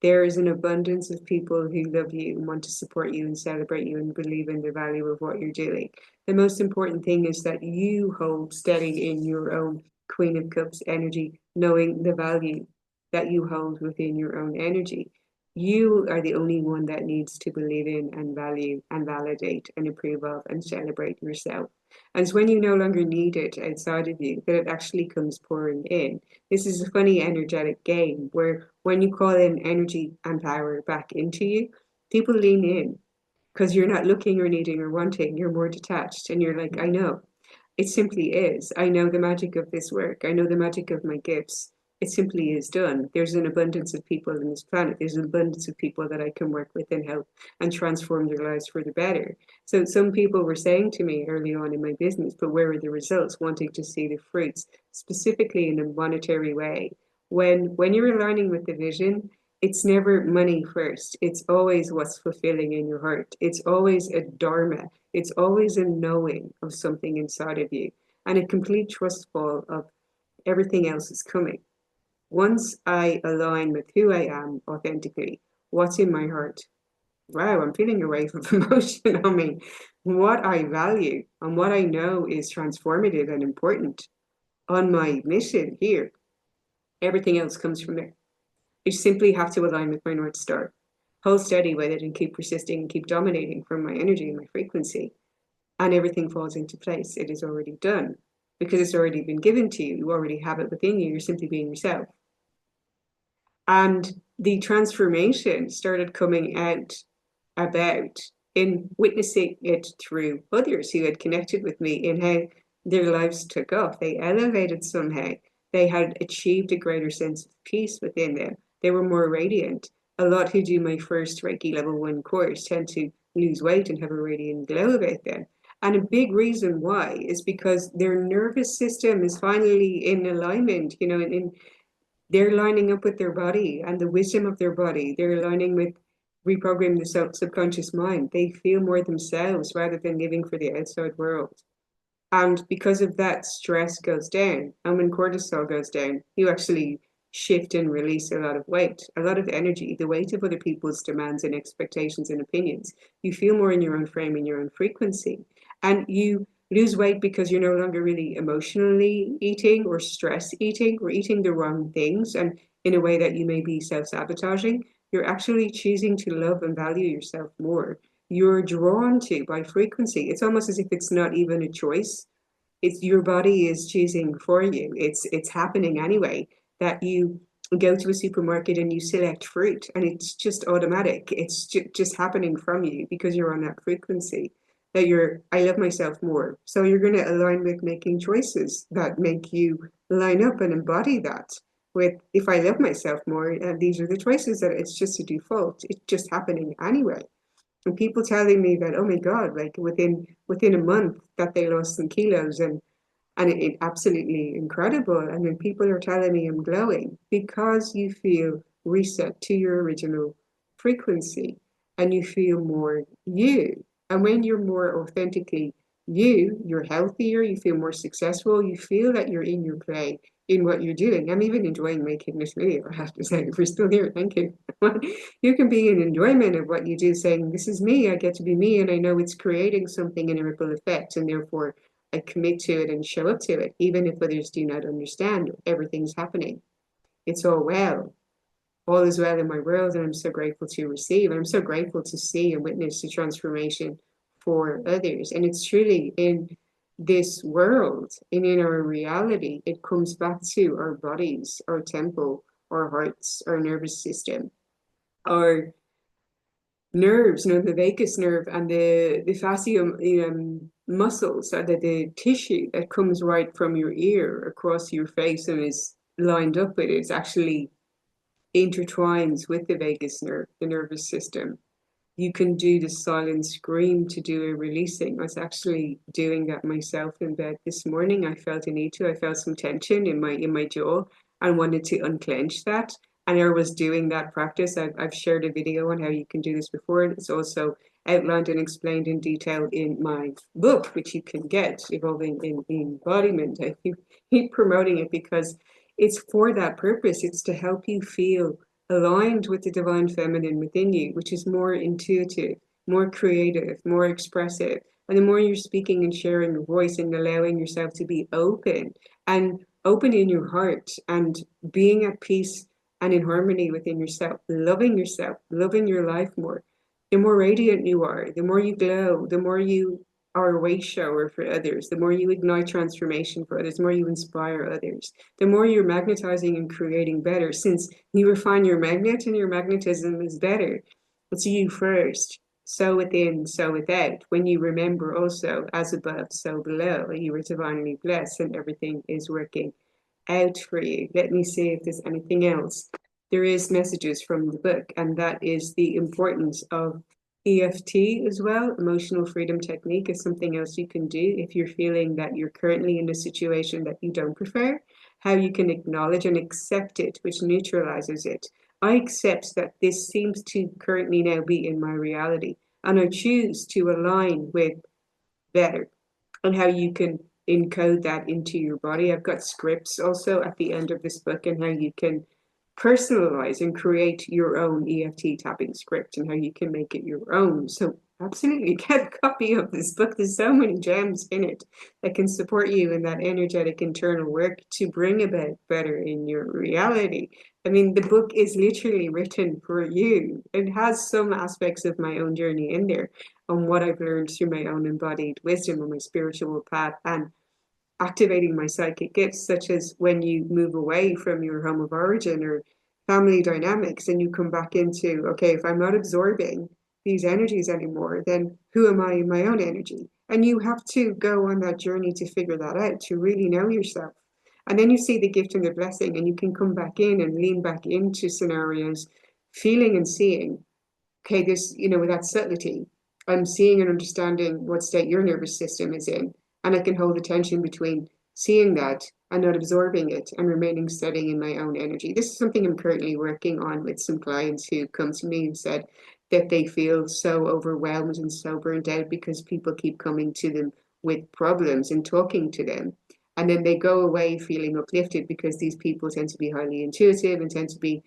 Speaker 1: There is an abundance of people who love you and want to support you and celebrate you and believe in the value of what you're doing. The most important thing is that you hold steady in your own Queen of Cups energy, knowing the value that you hold within your own energy. You are the only one that needs to believe in and value and validate and approve of and celebrate yourself. And it's when you no longer need it outside of you that it actually comes pouring in. This is a funny energetic game where when you call in energy and power back into you, people lean in because you're not looking or needing or wanting. You're more detached and you're like, I know. It simply is. I know the magic of this work. I know the magic of my gifts. It simply is done. There's an abundance of people on this planet. There's an abundance of people that I can work with and help and transform their lives for the better. So some people were saying to me early on in my business, but where are the results? Wanting to see the fruits, specifically in a monetary way. When you're aligning with the vision, it's never money first. It's always what's fulfilling in your heart. It's always a dharma. It's always a knowing of something inside of you and a complete trustful of everything else is coming. Once I align with who I am authentically, what's in my heart, wow, I'm feeling a wave of emotion on me. What I value and what I know is transformative and important on my mission here, everything else comes from there. I simply have to align with my North Star, hold steady with it and keep persisting and keep dominating from my energy and my frequency. And everything falls into place. It is already done because it's already been given to you. You already have it within you. You're simply being yourself. And the transformation started coming out about in witnessing it through others who had connected with me in how their lives took off. They elevated somehow. They had achieved a greater sense of peace within them. They were more radiant. A lot who do my first Reiki level 1 course tend to lose weight and have a radiant glow about them. And a big reason why is because their nervous system is finally in alignment, they're lining up with their body and the wisdom of their body. They're aligning with reprogramming the subconscious mind. They feel more themselves rather than living for the outside world. And because of that, stress goes down. And when cortisol goes down, you actually shift and release a lot of weight, a lot of energy, the weight of other people's demands and expectations and opinions. You feel more in your own frame, in your own frequency. And you lose weight because you're no longer really emotionally eating or stress eating or eating the wrong things and in a way that you may be self-sabotaging. You're actually choosing to love and value yourself more. You're drawn to by frequency. It's almost as if it's not even a choice. It's your body is choosing for you. It's happening anyway that you go to a supermarket and you select fruit and it's just automatic. It's just happening from you because you're on that frequency that I love myself more. So you're going to align with making choices that make you line up and embody that with, if I love myself more, these are the choices that it's just a default. It's just happening anyway. And people telling me that, oh my God, like within a month that they lost some kilos and it absolutely incredible. And then people are telling me I'm glowing because you feel reset to your original frequency and you feel more you. And when you're more authentically you, you're healthier, you feel more successful, you feel that you're in your play in what you're doing. I'm even enjoying making this video, I have to say. If we're still here, thank you. You can be in enjoyment of what you do, saying, this is me, I get to be me, and I know it's creating something in a ripple effect, and therefore I commit to it and show up to it, even if others do not understand. Everything's happening. It's all well. All is well in my world, and I'm so grateful to receive, and I'm so grateful to see and witness the transformation for others. And it's truly in this world and in our reality, it comes back to our bodies, our temple, our hearts, our nervous system, our nerves, the vagus nerve and the fascium muscles, so that the tissue that comes right from your ear across your face and is lined up with it is actually intertwines with the vagus nerve, the nervous system. You can do the silent scream to do a releasing. I was actually doing that myself in bed this morning. I felt a need to. I felt some tension in my jaw and wanted to unclench that. And I was doing that practice. I've shared a video on how you can do this before. It's also outlined and explained in detail in my book, which you can get, Evolving in Embodiment. I keep promoting it because it's for that purpose. It's to help you feel aligned with the divine feminine within you, which is more intuitive, more creative, more expressive. And the more you're speaking and sharing your voice and allowing yourself to be open and open in your heart and being at peace and in harmony within yourself, loving your life more, the more radiant you are, the more you glow, the more you are a way shower for others, the more you ignite transformation for others, the more you inspire others, the more you're magnetizing and creating better, since you refine your magnet and your magnetism is better. It's you first, so within, so without. When you remember also, as above, so below, you were divinely blessed and everything is working out for you. Let me see if there's anything else. There is messages from the book, and that is the importance of EFT as well. Emotional freedom technique is something else you can do if you're feeling that you're currently in a situation that you don't prefer. How you can acknowledge and accept it, which neutralizes it. I accept that this seems to currently now be in my reality, and I choose to align with better, and how you can encode that into your body. I've got scripts also at the end of this book, and how you can personalize and create your own EFT tapping script, and how you can make it your own. So absolutely get a copy of this book. There's so many gems in it that can support you in that energetic internal work to bring about better in your reality. I mean, the book is literally written for you. It has some aspects of my own journey in there, on what I've learned through my own embodied wisdom on my spiritual path, and activating my psychic gifts, such as when you move away from your home of origin or family dynamics and you come back into, okay, if I'm not absorbing these energies anymore, then who am I in my own energy? And you have to go on that journey to figure that out, to really know yourself. And then you see the gift and the blessing, and you can come back in and lean back into scenarios, feeling and seeing, okay, this, with that subtlety, I'm seeing and understanding what state your nervous system is in. And I can hold the tension between seeing that and not absorbing it and remaining steady in my own energy. This is something I'm currently working on with some clients who come to me and said that they feel so overwhelmed and so burnt out because people keep coming to them with problems and talking to them. And then they go away feeling uplifted because these people tend to be highly intuitive and tend to be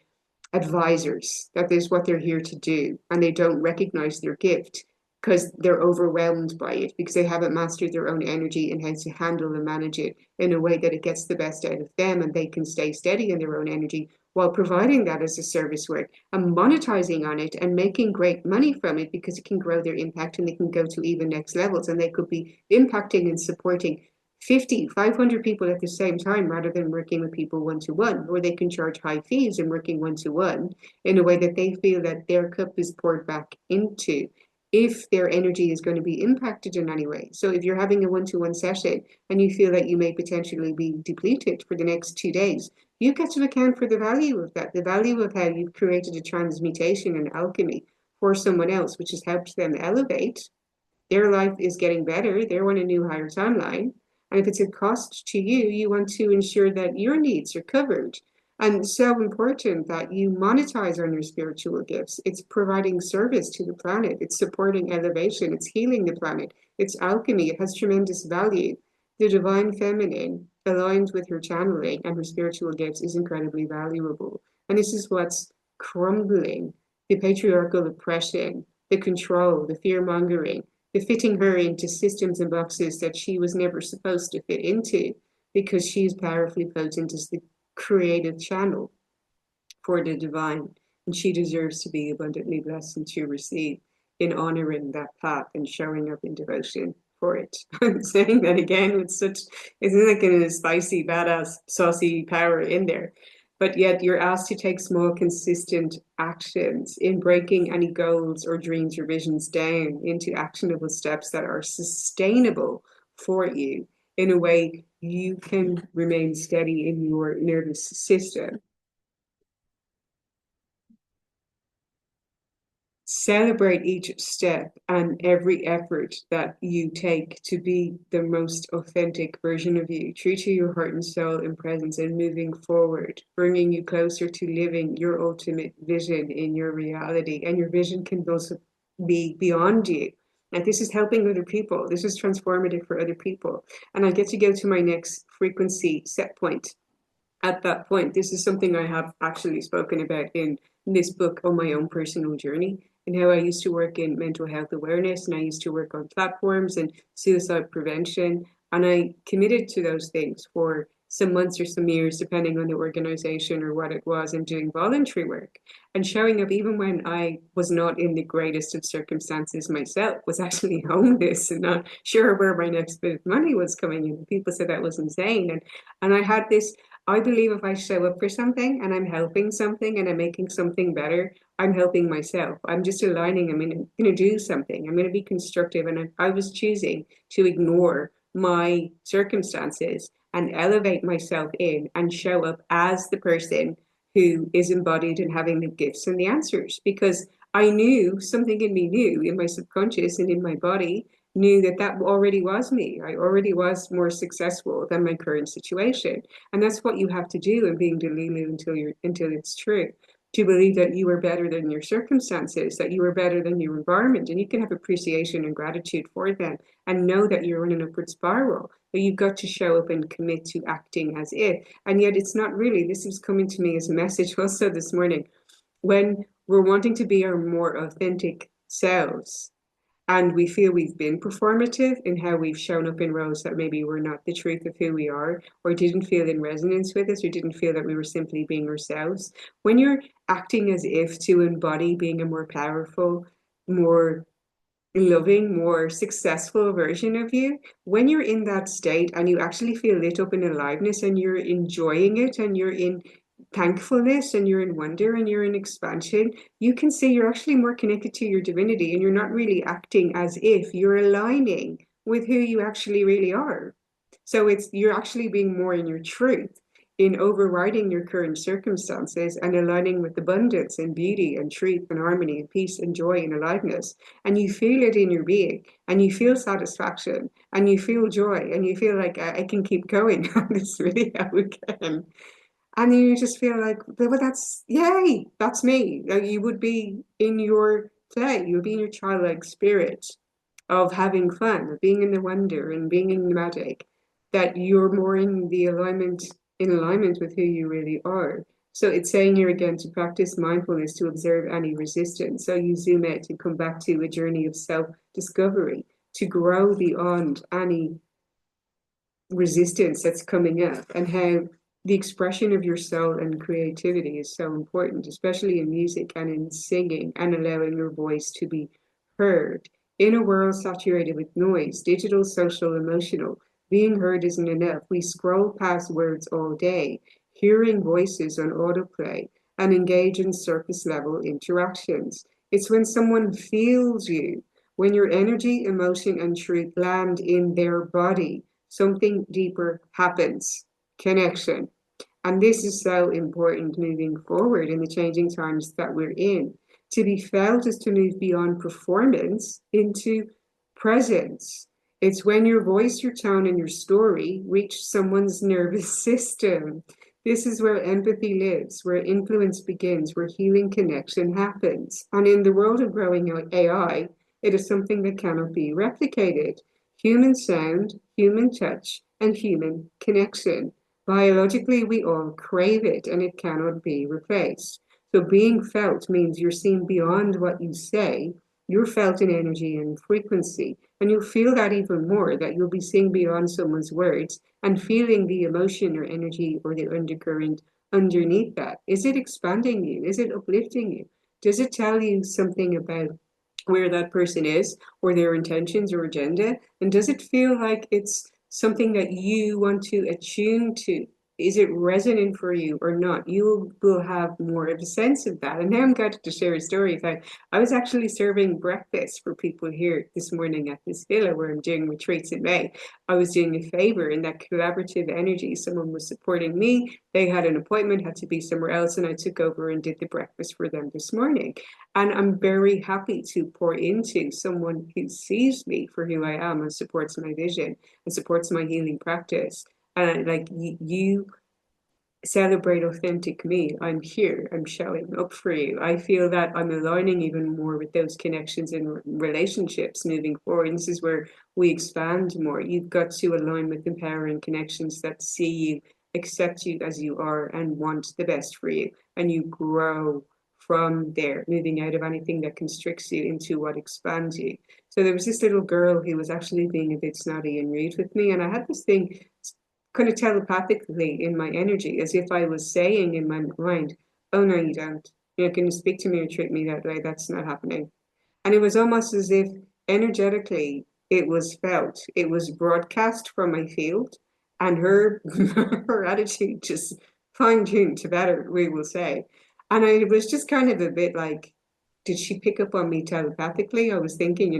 Speaker 1: advisors. That is what they're here to do, and they don't recognize their gift because they're overwhelmed by it, because they haven't mastered their own energy and how to handle and manage it in a way that it gets the best out of them, and they can stay steady in their own energy while providing that as a service work and monetizing on it and making great money from it, because it can grow their impact and they can go to even next levels, and they could be impacting and supporting 50, 500 people at the same time, rather than working with people one-to-one, or they can charge high fees and working one-to-one in a way that they feel that their cup is poured back into, if their energy is going to be impacted in any way. So if you're having a one-to-one session and you feel that you may potentially be depleted for the next 2 days, you get to account for the value of that, the value of how you've created a transmutation and alchemy for someone else, which has helped them elevate. Their life is getting better. They're on a new higher timeline. And if it's a cost to you, you want to ensure that your needs are covered. And it's so important that you monetize on your spiritual gifts. It's providing service to the planet. It's supporting elevation. It's healing the planet. It's alchemy. It has tremendous value. The divine feminine, aligned with her channeling and her spiritual gifts, is incredibly valuable. And this is what's crumbling the patriarchal oppression, the control, the fear mongering, the fitting her into systems and boxes that she was never supposed to fit into, because she's powerfully potent as the creative channel for the divine, and she deserves to be abundantly blessed and to receive in honoring that path and showing up in devotion for it. I'm saying that again with such, isn't like a spicy, badass, saucy power in there. But yet you're asked to take small, consistent actions in breaking any goals or dreams or visions down into actionable steps that are sustainable for you, in a way you can remain steady in your nervous system. Celebrate each step and every effort that you take to be the most authentic version of you, true to your heart and soul and presence, and moving forward, bringing you closer to living your ultimate vision in your reality. And your vision can also be beyond you. And this is helping other people. This is transformative for other people. And I get to go to my next frequency set point. At that point, this is something I have actually spoken about in this book on my own personal journey, and how I used to work in mental health awareness, and I used to work on platforms and suicide prevention. And I committed to those things for some months or some years, depending on the organization or what it was, and doing voluntary work and showing up even when I was not in the greatest of circumstances myself, was actually homeless and not sure where my next bit of money was coming in. People said that was insane. And I had this, I believe if I show up for something and I'm helping something and I'm making something better, I'm helping myself. I'm just aligning. I'm going to do something. I'm going to be constructive. And I was choosing to ignore my circumstances and elevate myself in and show up as the person who is embodied and having the gifts and the answers. Because I knew, something in me knew, in my subconscious and in my body, knew that that already was me. I already was more successful than my current situation. And that's what you have to do in being Delulu until it's true. To believe that you are better than your circumstances, that you are better than your environment, and you can have appreciation and gratitude for them, and know that you're in an upward spiral. But you've got to show up and commit to acting as if. And yet it's not really. This is coming to me as a message also this morning. When we're wanting to be our more authentic selves, and we feel we've been performative in how we've shown up in roles that maybe were not the truth of who we are, or didn't feel in resonance with us, or didn't feel that we were simply being ourselves. When you're acting as if to embody being a more powerful, more loving, more successful version of you, when you're in that state and you actually feel lit up in aliveness and you're enjoying it and you're in thankfulness and you're in wonder and you're in expansion, you can see you're actually more connected to your divinity and you're not really acting as if, you're aligning with who you actually really are. So you're actually being more in your truth, in overriding your current circumstances and aligning with abundance and beauty and truth and harmony and peace and joy and aliveness. And you feel it in your being and you feel satisfaction and you feel joy and you feel like I can keep going on this video again. And you just feel like, well, that's, yay, that's me. You would be in your play, you would be in your childlike spirit of having fun, of being in the wonder and being in the magic, that you're more in alignment with who you really are. So it's saying here again to practice mindfulness, to observe any resistance. So you zoom out to come back to a journey of self-discovery, to grow beyond any resistance that's coming up, and how the expression of your soul and creativity is so important, especially in music and in singing and allowing your voice to be heard. In a world saturated with noise, digital, social, emotional, being heard isn't enough. We scroll past words all day, hearing voices on autoplay, and engage in surface level interactions. It's when someone feels you, when your energy, emotion, and truth land in their body, something deeper happens. Connection. And this is so important moving forward in the changing times that we're in. To be felt is to move beyond performance into presence. It's when your voice, your tone, and your story reach someone's nervous system. This is where empathy lives, where influence begins, where healing connection happens. And in the world of growing AI, it is something that cannot be replicated. Human sound, human touch, and human connection. Biologically, we all crave it and it cannot be replaced. So being felt means you're seen beyond what you say. You're felt in energy and frequency. And you'll feel that even more, that you'll be seeing beyond someone's words and feeling the emotion or energy or the undercurrent underneath that. Is it expanding you? Is it uplifting you? Does it tell you something about where that person is or their intentions or agenda? And does it feel like it's something that you want to attune to? Is it resonant for you or not? You will have more of a sense of that. And now I'm going to share a story. I was actually serving breakfast for people here this morning at this villa where I'm doing retreats in May. I was doing a favor in that collaborative energy. Someone was supporting me. They had an appointment, had to be somewhere else, and I took over and did the breakfast for them this morning. And I'm very happy to pour into someone who sees me for who I am and supports my vision and supports my healing practice. And like you celebrate authentic me. I'm here. I'm showing up for you. I feel that I'm aligning even more with those connections and relationships moving forward. And this is where we expand more. You've got to align with empowering connections that see you, accept you as you are, and want the best for you. And you grow from there, moving out of anything that constricts you into what expands you. So there was this little girl who was actually being a bit snotty and rude with me. And I had this thing kind of telepathically in my energy, as if I was saying in my mind, oh, no, you don't. You're not going to speak to me or treat me that way. That's not happening. And it was almost as if energetically it was felt. It was broadcast from my field, and her her attitude just fine-tuned to better, we will say. And I was just kind of a bit like, did she pick up on me telepathically? I was thinking,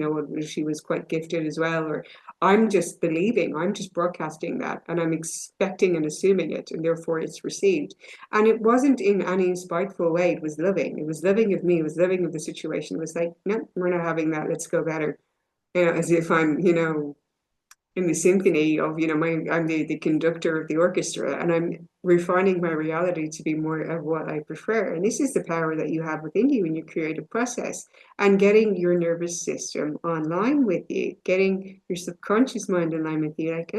Speaker 1: she was quite gifted as well, or I'm just believing, I'm just broadcasting that, and I'm expecting and assuming it, and therefore it's received. And it wasn't in any spiteful way. It was loving. It was loving of me. It was loving of the situation. It was like, no, we're not having that. Let's go better. As if I'm, in the symphony of, I'm the conductor of the orchestra, and I'm refining my reality to be more of what I prefer. And this is the power that you have within you in your creative process, and getting your nervous system online with you, getting your subconscious mind in line with you. Like,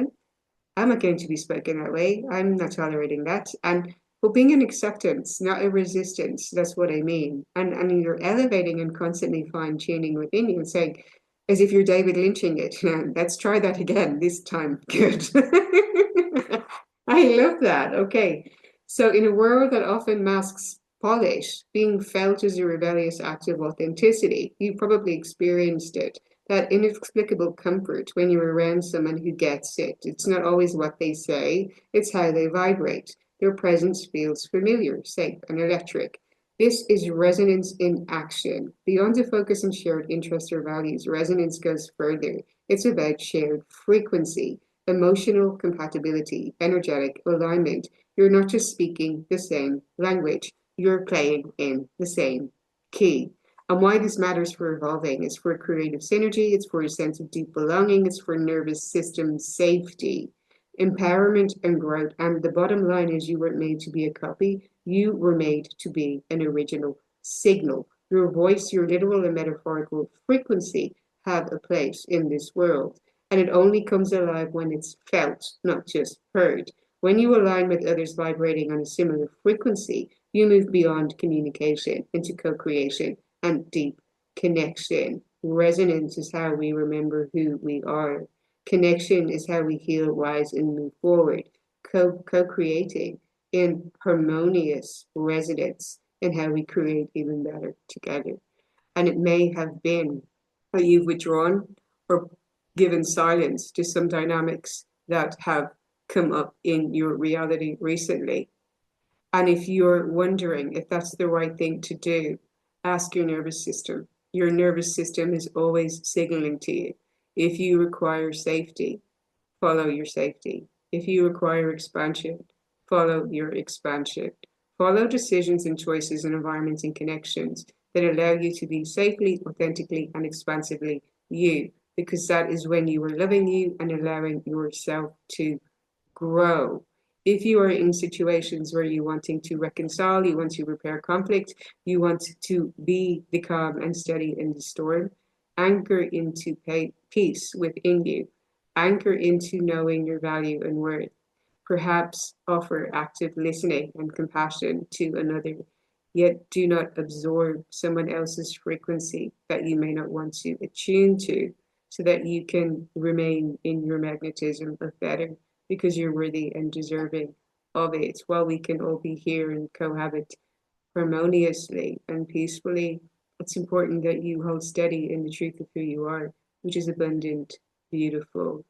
Speaker 1: I'm not going to be spoken that way. I'm not tolerating that. And but being an acceptance, not a resistance, that's what I mean. And you're elevating and constantly fine-tuning within you and saying, as if you're David Lynching it. Let's try that again, this time. Good. I love that. Okay. So in a world that often masks polish, being felt as a rebellious act of authenticity, you probably experienced it. That inexplicable comfort when you're around someone who gets it. It's not always what they say, it's how they vibrate. Their presence feels familiar, safe, and electric. This is resonance in action. Beyond the focus on shared interests or values, resonance goes further. It's about shared frequency, emotional compatibility, energetic alignment. You're not just speaking the same language, you're playing in the same key. And why this matters for evolving is for creative synergy, it's for a sense of deep belonging, it's for nervous system safety, empowerment, and growth. And the bottom line is you weren't made to be a copy, you were made to be an original signal. Your voice, your literal and metaphorical frequency have a place in this world. And it only comes alive when it's felt, not just heard. When you align with others vibrating on a similar frequency, you move beyond communication into co-creation and deep connection. Resonance is how we remember who we are. Connection is how we heal, rise, and move forward. Co-creating in harmonious resonance and how we create even better together. And it may have been that you've withdrawn or given silence to some dynamics that have come up in your reality recently. And if you're wondering if that's the right thing to do, ask your nervous system. Your nervous system is always signaling to you. If you require safety, follow your safety. If you require expansion, follow your expansion. Follow decisions and choices and environments and connections that allow you to be safely, authentically, and expansively you, because that is when you are loving you and allowing yourself to grow. If you are in situations where you're wanting to reconcile, you want to repair conflict, you want to be the calm and steady in the storm, anchor into peace within you, anchor into knowing your value and worth. Perhaps offer active listening and compassion to another, yet do not absorb someone else's frequency that you may not want to attune to, so that you can remain in your magnetism of better, because you're worthy and deserving of it. While we can all be here and cohabit harmoniously and peacefully, it's important that you hold steady in the truth of who you are, which is abundant, beautiful,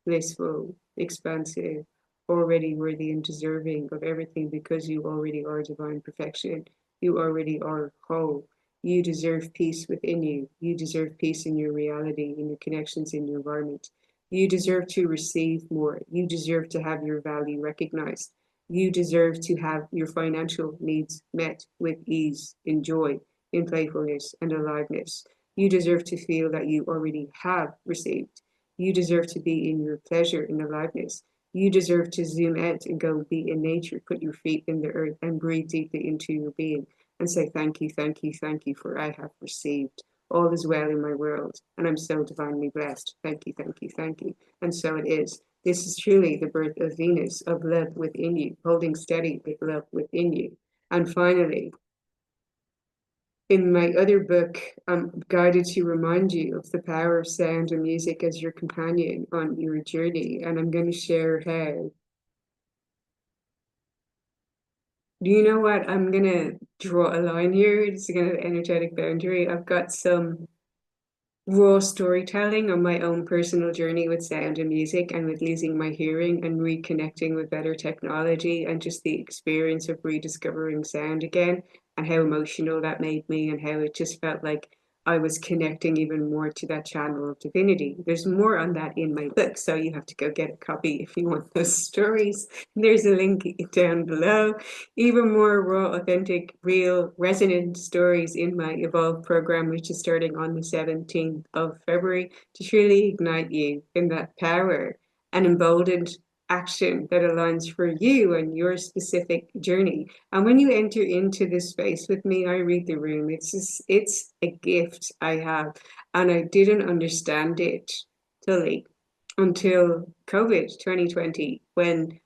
Speaker 1: blissful, expansive, already worthy and deserving of everything, because you already are divine perfection. You already are whole. You deserve peace within you. You deserve peace in your reality, in your connections, in your environment. You deserve to receive more. You deserve to have your value recognized. You deserve to have your financial needs met with ease, in joy, in playfulness, and aliveness. You deserve to feel that you already have received. You deserve to be in your pleasure and aliveness. You deserve to zoom out and go be in nature, put your feet in the earth, and breathe deeply into your being and say, thank you, thank you, thank you, for I have received. All is well in my world, and I'm so divinely blessed. Thank you, thank you, thank you. And so it is. This is truly the birth of Venus, of love within you, holding steady with love within you. And finally, in my other book, I'm guided to remind you of the power of sound and music as your companion on your journey. And I'm going to share how. Do you know what? I'm going to draw a line here. It's going to energetic boundary. I've got some raw storytelling on my own personal journey with sound and music, and with losing my hearing and reconnecting with better technology, and just the experience of rediscovering sound again. and how emotional that made me, and how it just felt like I was connecting even more to that channel of divinity. There's more on that in my book, so you have to go get a copy if you want those stories. There's a link down below. Even more raw, authentic, real, resonant stories in my Evolve program, which is starting on the 17th of February, to truly ignite you in that power and emboldened action that aligns for you and your specific journey. And when you enter into this space with me, I read the room. It's a gift I have, and I didn't understand it fully until COVID 2020, when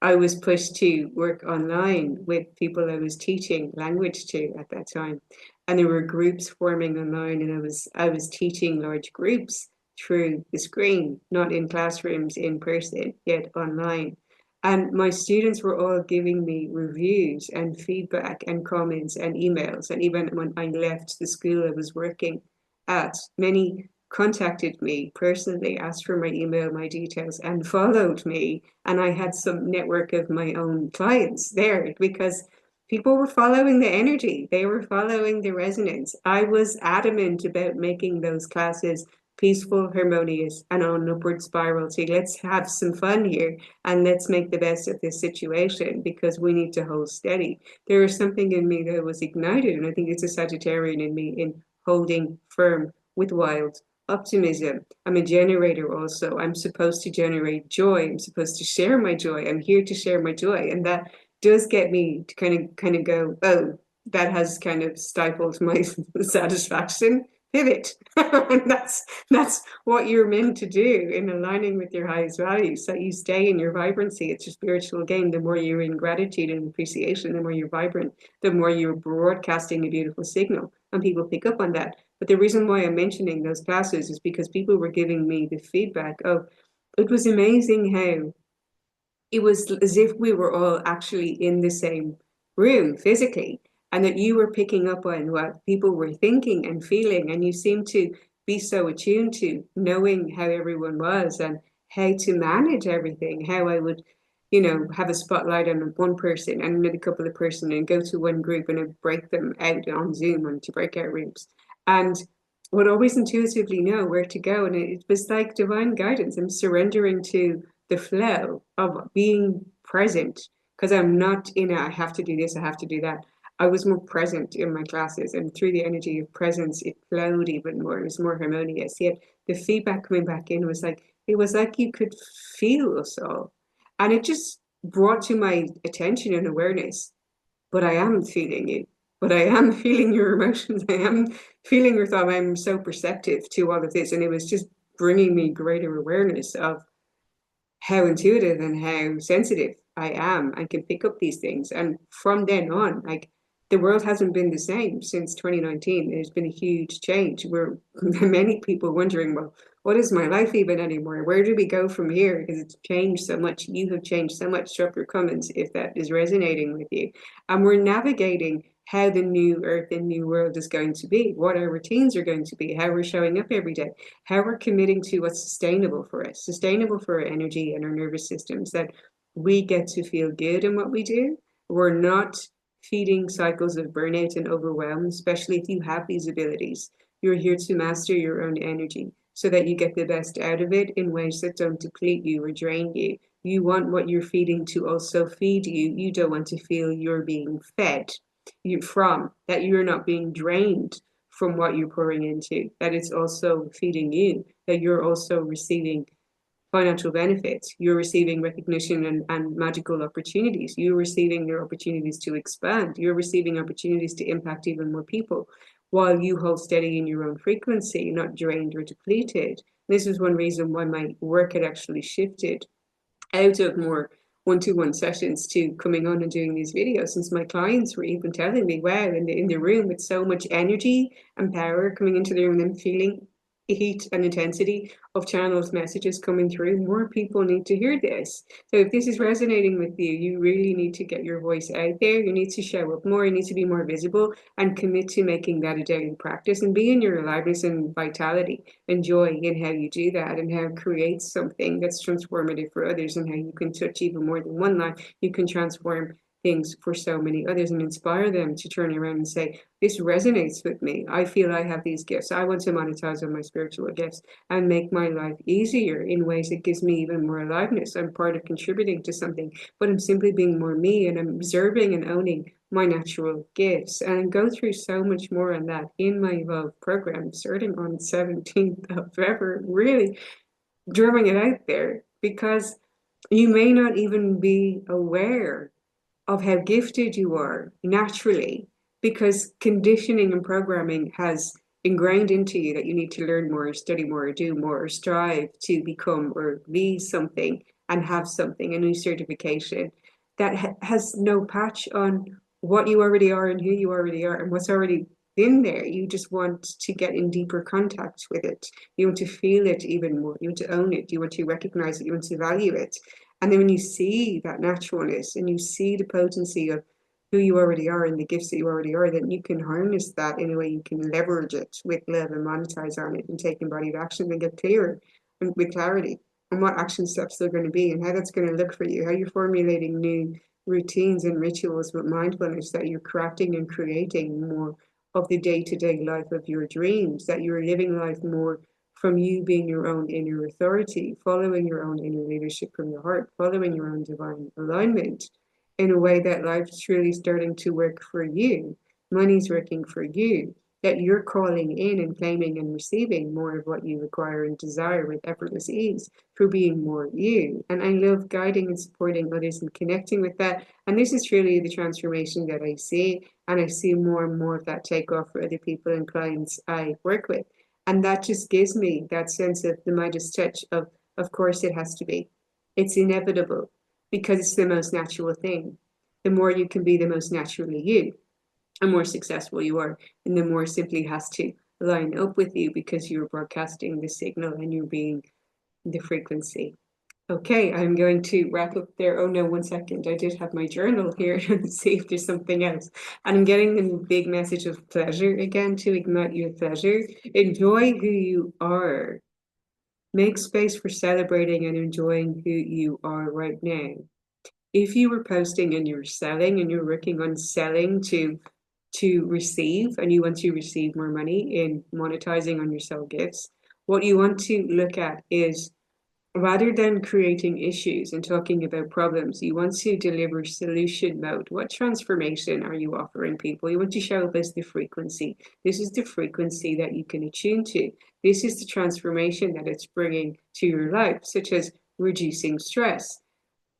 Speaker 1: I was pushed to work online with people I was teaching language to at that time. And there were groups forming online, and I was teaching large groups through the screen, not in classrooms in person, yet online. And my students were all giving me reviews and feedback and comments and emails. And even when I left the school I was working at, many contacted me personally, asked for my email, my details, and followed me. And I had some network of my own clients there because people were following the energy, they were following the resonance. I was adamant about making those classes peaceful, harmonious, and on an upward spiral. So let's have some fun here and let's make the best of this situation, because we need to hold steady. There was something in me that was ignited, and I think it's a Sagittarian in me, in holding firm with wild optimism. I'm a generator also. I'm supposed to generate joy. I'm supposed to share my joy. I'm here to share my joy. And that does get me to kind of go, oh, that has kind of stifled my satisfaction. Pivot. And that's what you're meant to do in aligning with your highest values, so you stay in your vibrancy. It's your spiritual game. The more you're in gratitude and appreciation, the more you're vibrant, the more you're broadcasting a beautiful signal, and people pick up on that. But the reason why I'm mentioning those classes is because people were giving me the feedback of, it was amazing how it was as if we were all actually in the same room physically, and that you were picking up on what people were thinking and feeling, and you seemed to be so attuned to knowing how everyone was and how to manage everything. How I would, have a spotlight on one person and another couple of person and go to one group and I'd break them out on Zoom into breakout rooms, and would always intuitively know where to go. And it was like divine guidance. I'm surrendering to the flow of being present, because I'm not in a, I have to do this, I have to do that. I was more present in my classes, and through the energy of presence, it flowed even more. It was more harmonious. Yet the feedback coming back in was like, it was like you could feel us all. And it just brought to my attention and awareness, but I am feeling you. But I am feeling your emotions. I am feeling your thought. I'm so perceptive to all of this. And it was just bringing me greater awareness of how intuitive and how sensitive I am. I can pick up these things. And from then on, like, the world hasn't been the same since 2019. There's been a huge change. We're many people wondering, well, what is my life even anymore? Where do we go from here? Because it's changed so much. You have changed so much. Drop your comments if that is resonating with you. And we're navigating how the new earth and new world is going to be, what our routines are going to be, how we're showing up every day, how we're committing to what's sustainable for us, sustainable for our energy and our nervous systems, that we get to feel good in what we do. We're not feeding cycles of burnout and overwhelm, especially if you have these abilities. You're here to master your own energy so that you get the best out of it in ways that don't deplete you or drain you. You want what you're feeding to also feed you. You don't want to feel you're being fed that you're not being drained from what you're pouring into, that it's also feeding you, that you're also receiving financial benefits, you're receiving recognition and magical opportunities, you're receiving your opportunities to expand, you're receiving opportunities to impact even more people, while you hold steady in your own frequency, not drained or depleted. This is one reason why my work had actually shifted out of more one-to-one sessions to coming on and doing these videos, since my clients were even telling me, wow, in the room with so much energy and power coming into the room, and feeling the heat and intensity of channeled messages coming through, more people need to hear this. So if this is resonating with you, you really need to get your voice out there. You need to show up more. You need to be more visible and commit to making that a daily practice, and be in your aliveness and vitality and joy in how you do that, and how it creates something that's transformative for others, and how you can touch even more than one life. You can transform things for so many others and inspire them to turn around and say, this resonates with me. I feel I have these gifts. I want to monetize on my spiritual gifts and make my life easier in ways that gives me even more aliveness. I'm part of contributing to something, but I'm simply being more me, and I'm observing and owning my natural gifts. And I go through so much more on that in my Evolve program, starting on 17th of February, really drumming it out there, because you may not even be aware of how gifted you are naturally, because conditioning and programming has ingrained into you that you need to learn more, study more, do more, or strive to become or be something and have something, a new certification that has no patch on what you already are and who you already are and what's already in there. You just want to get in deeper contact with it. You want to feel it even more. You want to own it. You want to recognize it. You want to value it. And then when you see that naturalness and you see the potency of who you already are and the gifts that you already are, then you can harness that in a way you can leverage it with love and monetize on it and take embodied action and get clearer and with clarity on what action steps they're going to be and how that's going to look for you, how you're formulating new routines and rituals with mindfulness, that you're crafting and creating more of the day-to-day life of your dreams, that you're living life more from you being your own inner authority, following your own inner leadership from your heart, following your own divine alignment in a way that life's truly starting to work for you. Money's working for you, that you're calling in and claiming and receiving more of what you require and desire with effortless ease through being more you. And I love guiding and supporting others and connecting with that. And this is truly the transformation that I see. And I see more and more of that take off for other people and clients I work with. And that just gives me that sense of the Midas touch of course it has to be. It's inevitable because it's the most natural thing. The more you can be the most naturally you, the more successful you are, and the more simply has to line up with you because you're broadcasting the signal and you're being the frequency. Okay, I'm going to wrap up there. Oh no, 1 second. I did have my journal here to see if there's something else. And I'm getting the big message of pleasure again, to ignite your pleasure. Enjoy who you are. Make space for celebrating and enjoying who you are right now. If you were posting and you're selling and you're working on selling to receive, and you want to receive more money in monetizing on your sell gifts, what you want to look at is, rather than creating issues and talking about problems, you want to deliver solution mode. What transformation are you offering people? You want to show up as the frequency. This is the frequency that you can attune to. This is the transformation that it's bringing to your life, such as reducing stress,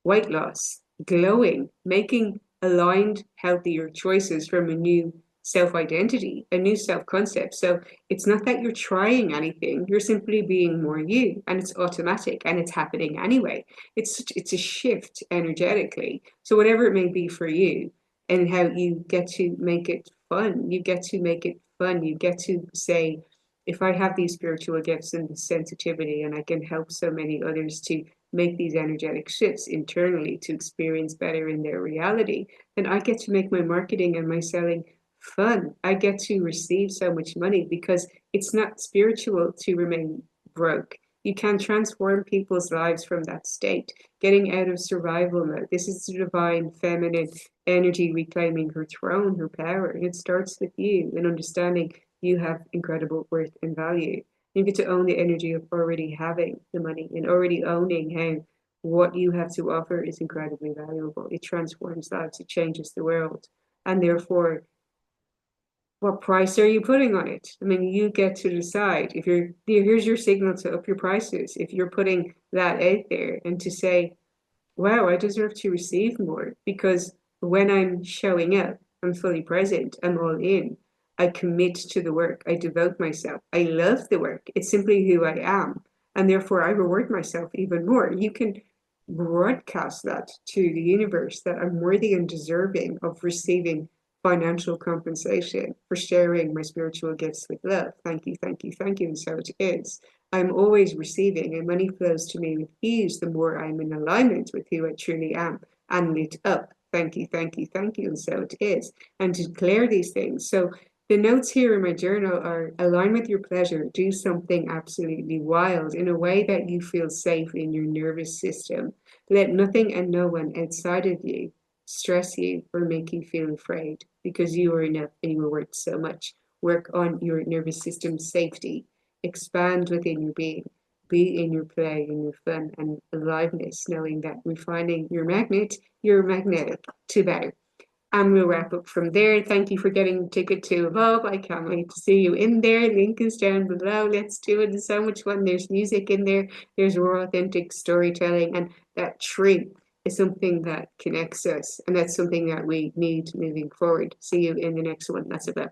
Speaker 1: weight loss, glowing, making aligned, healthier choices from a new self-identity, a new self-concept. So it's not that you're trying anything, you're simply being more you, and it's automatic and it's happening anyway. It's a shift energetically. So whatever it may be for you, and how you get to make it fun, you get to make it fun. You get to say, if I have these spiritual gifts and the sensitivity, and I can help so many others to make these energetic shifts internally to experience better in their reality, then I get to make my marketing and my selling fun. I get to receive so much money because it's not spiritual to remain broke. You can transform people's lives from that state, getting out of survival mode. This is the divine feminine energy reclaiming her throne, her power. And it starts with you and understanding you have incredible worth and value. You get to own the energy of already having the money and already owning how what you have to offer is incredibly valuable. It transforms lives, it changes the world. And therefore, what price are you putting on it? I mean, you get to decide. If here's your signal to up your prices. If you're putting that out there and to say, wow, I deserve to receive more, because when I'm showing up, I'm fully present, I'm all in. I commit to the work. I devote myself. I love the work. It's simply who I am. And therefore, I reward myself even more. You can broadcast that to the universe, that I'm worthy and deserving of receiving financial compensation for sharing my spiritual gifts with love. Thank you, thank you, thank you. And so it is. I'm always receiving, and money flows to me with ease the more I'm in alignment with who I truly am and lit up. Thank you, thank you, thank you. And so it is. And to declare these things. So the notes here in my journal are: align with your pleasure, do something absolutely wild in a way that you feel safe in your nervous system. Let nothing and no one outside of you stress you or make you feel afraid, because you are enough and you are worth so much. Work on your nervous system safety, expand within your being, be in your play and your fun and aliveness, knowing that refining your magnet, you're magnetic to better. And we'll wrap up from there. Thank you for getting a ticket to Evolve. I can't wait to see you in there. Link is down below. Let's do it. It's so much fun. There's music in there. There's raw, authentic storytelling. And that tree is something that connects us. And that's something that we need moving forward. See you in the next one. That's about.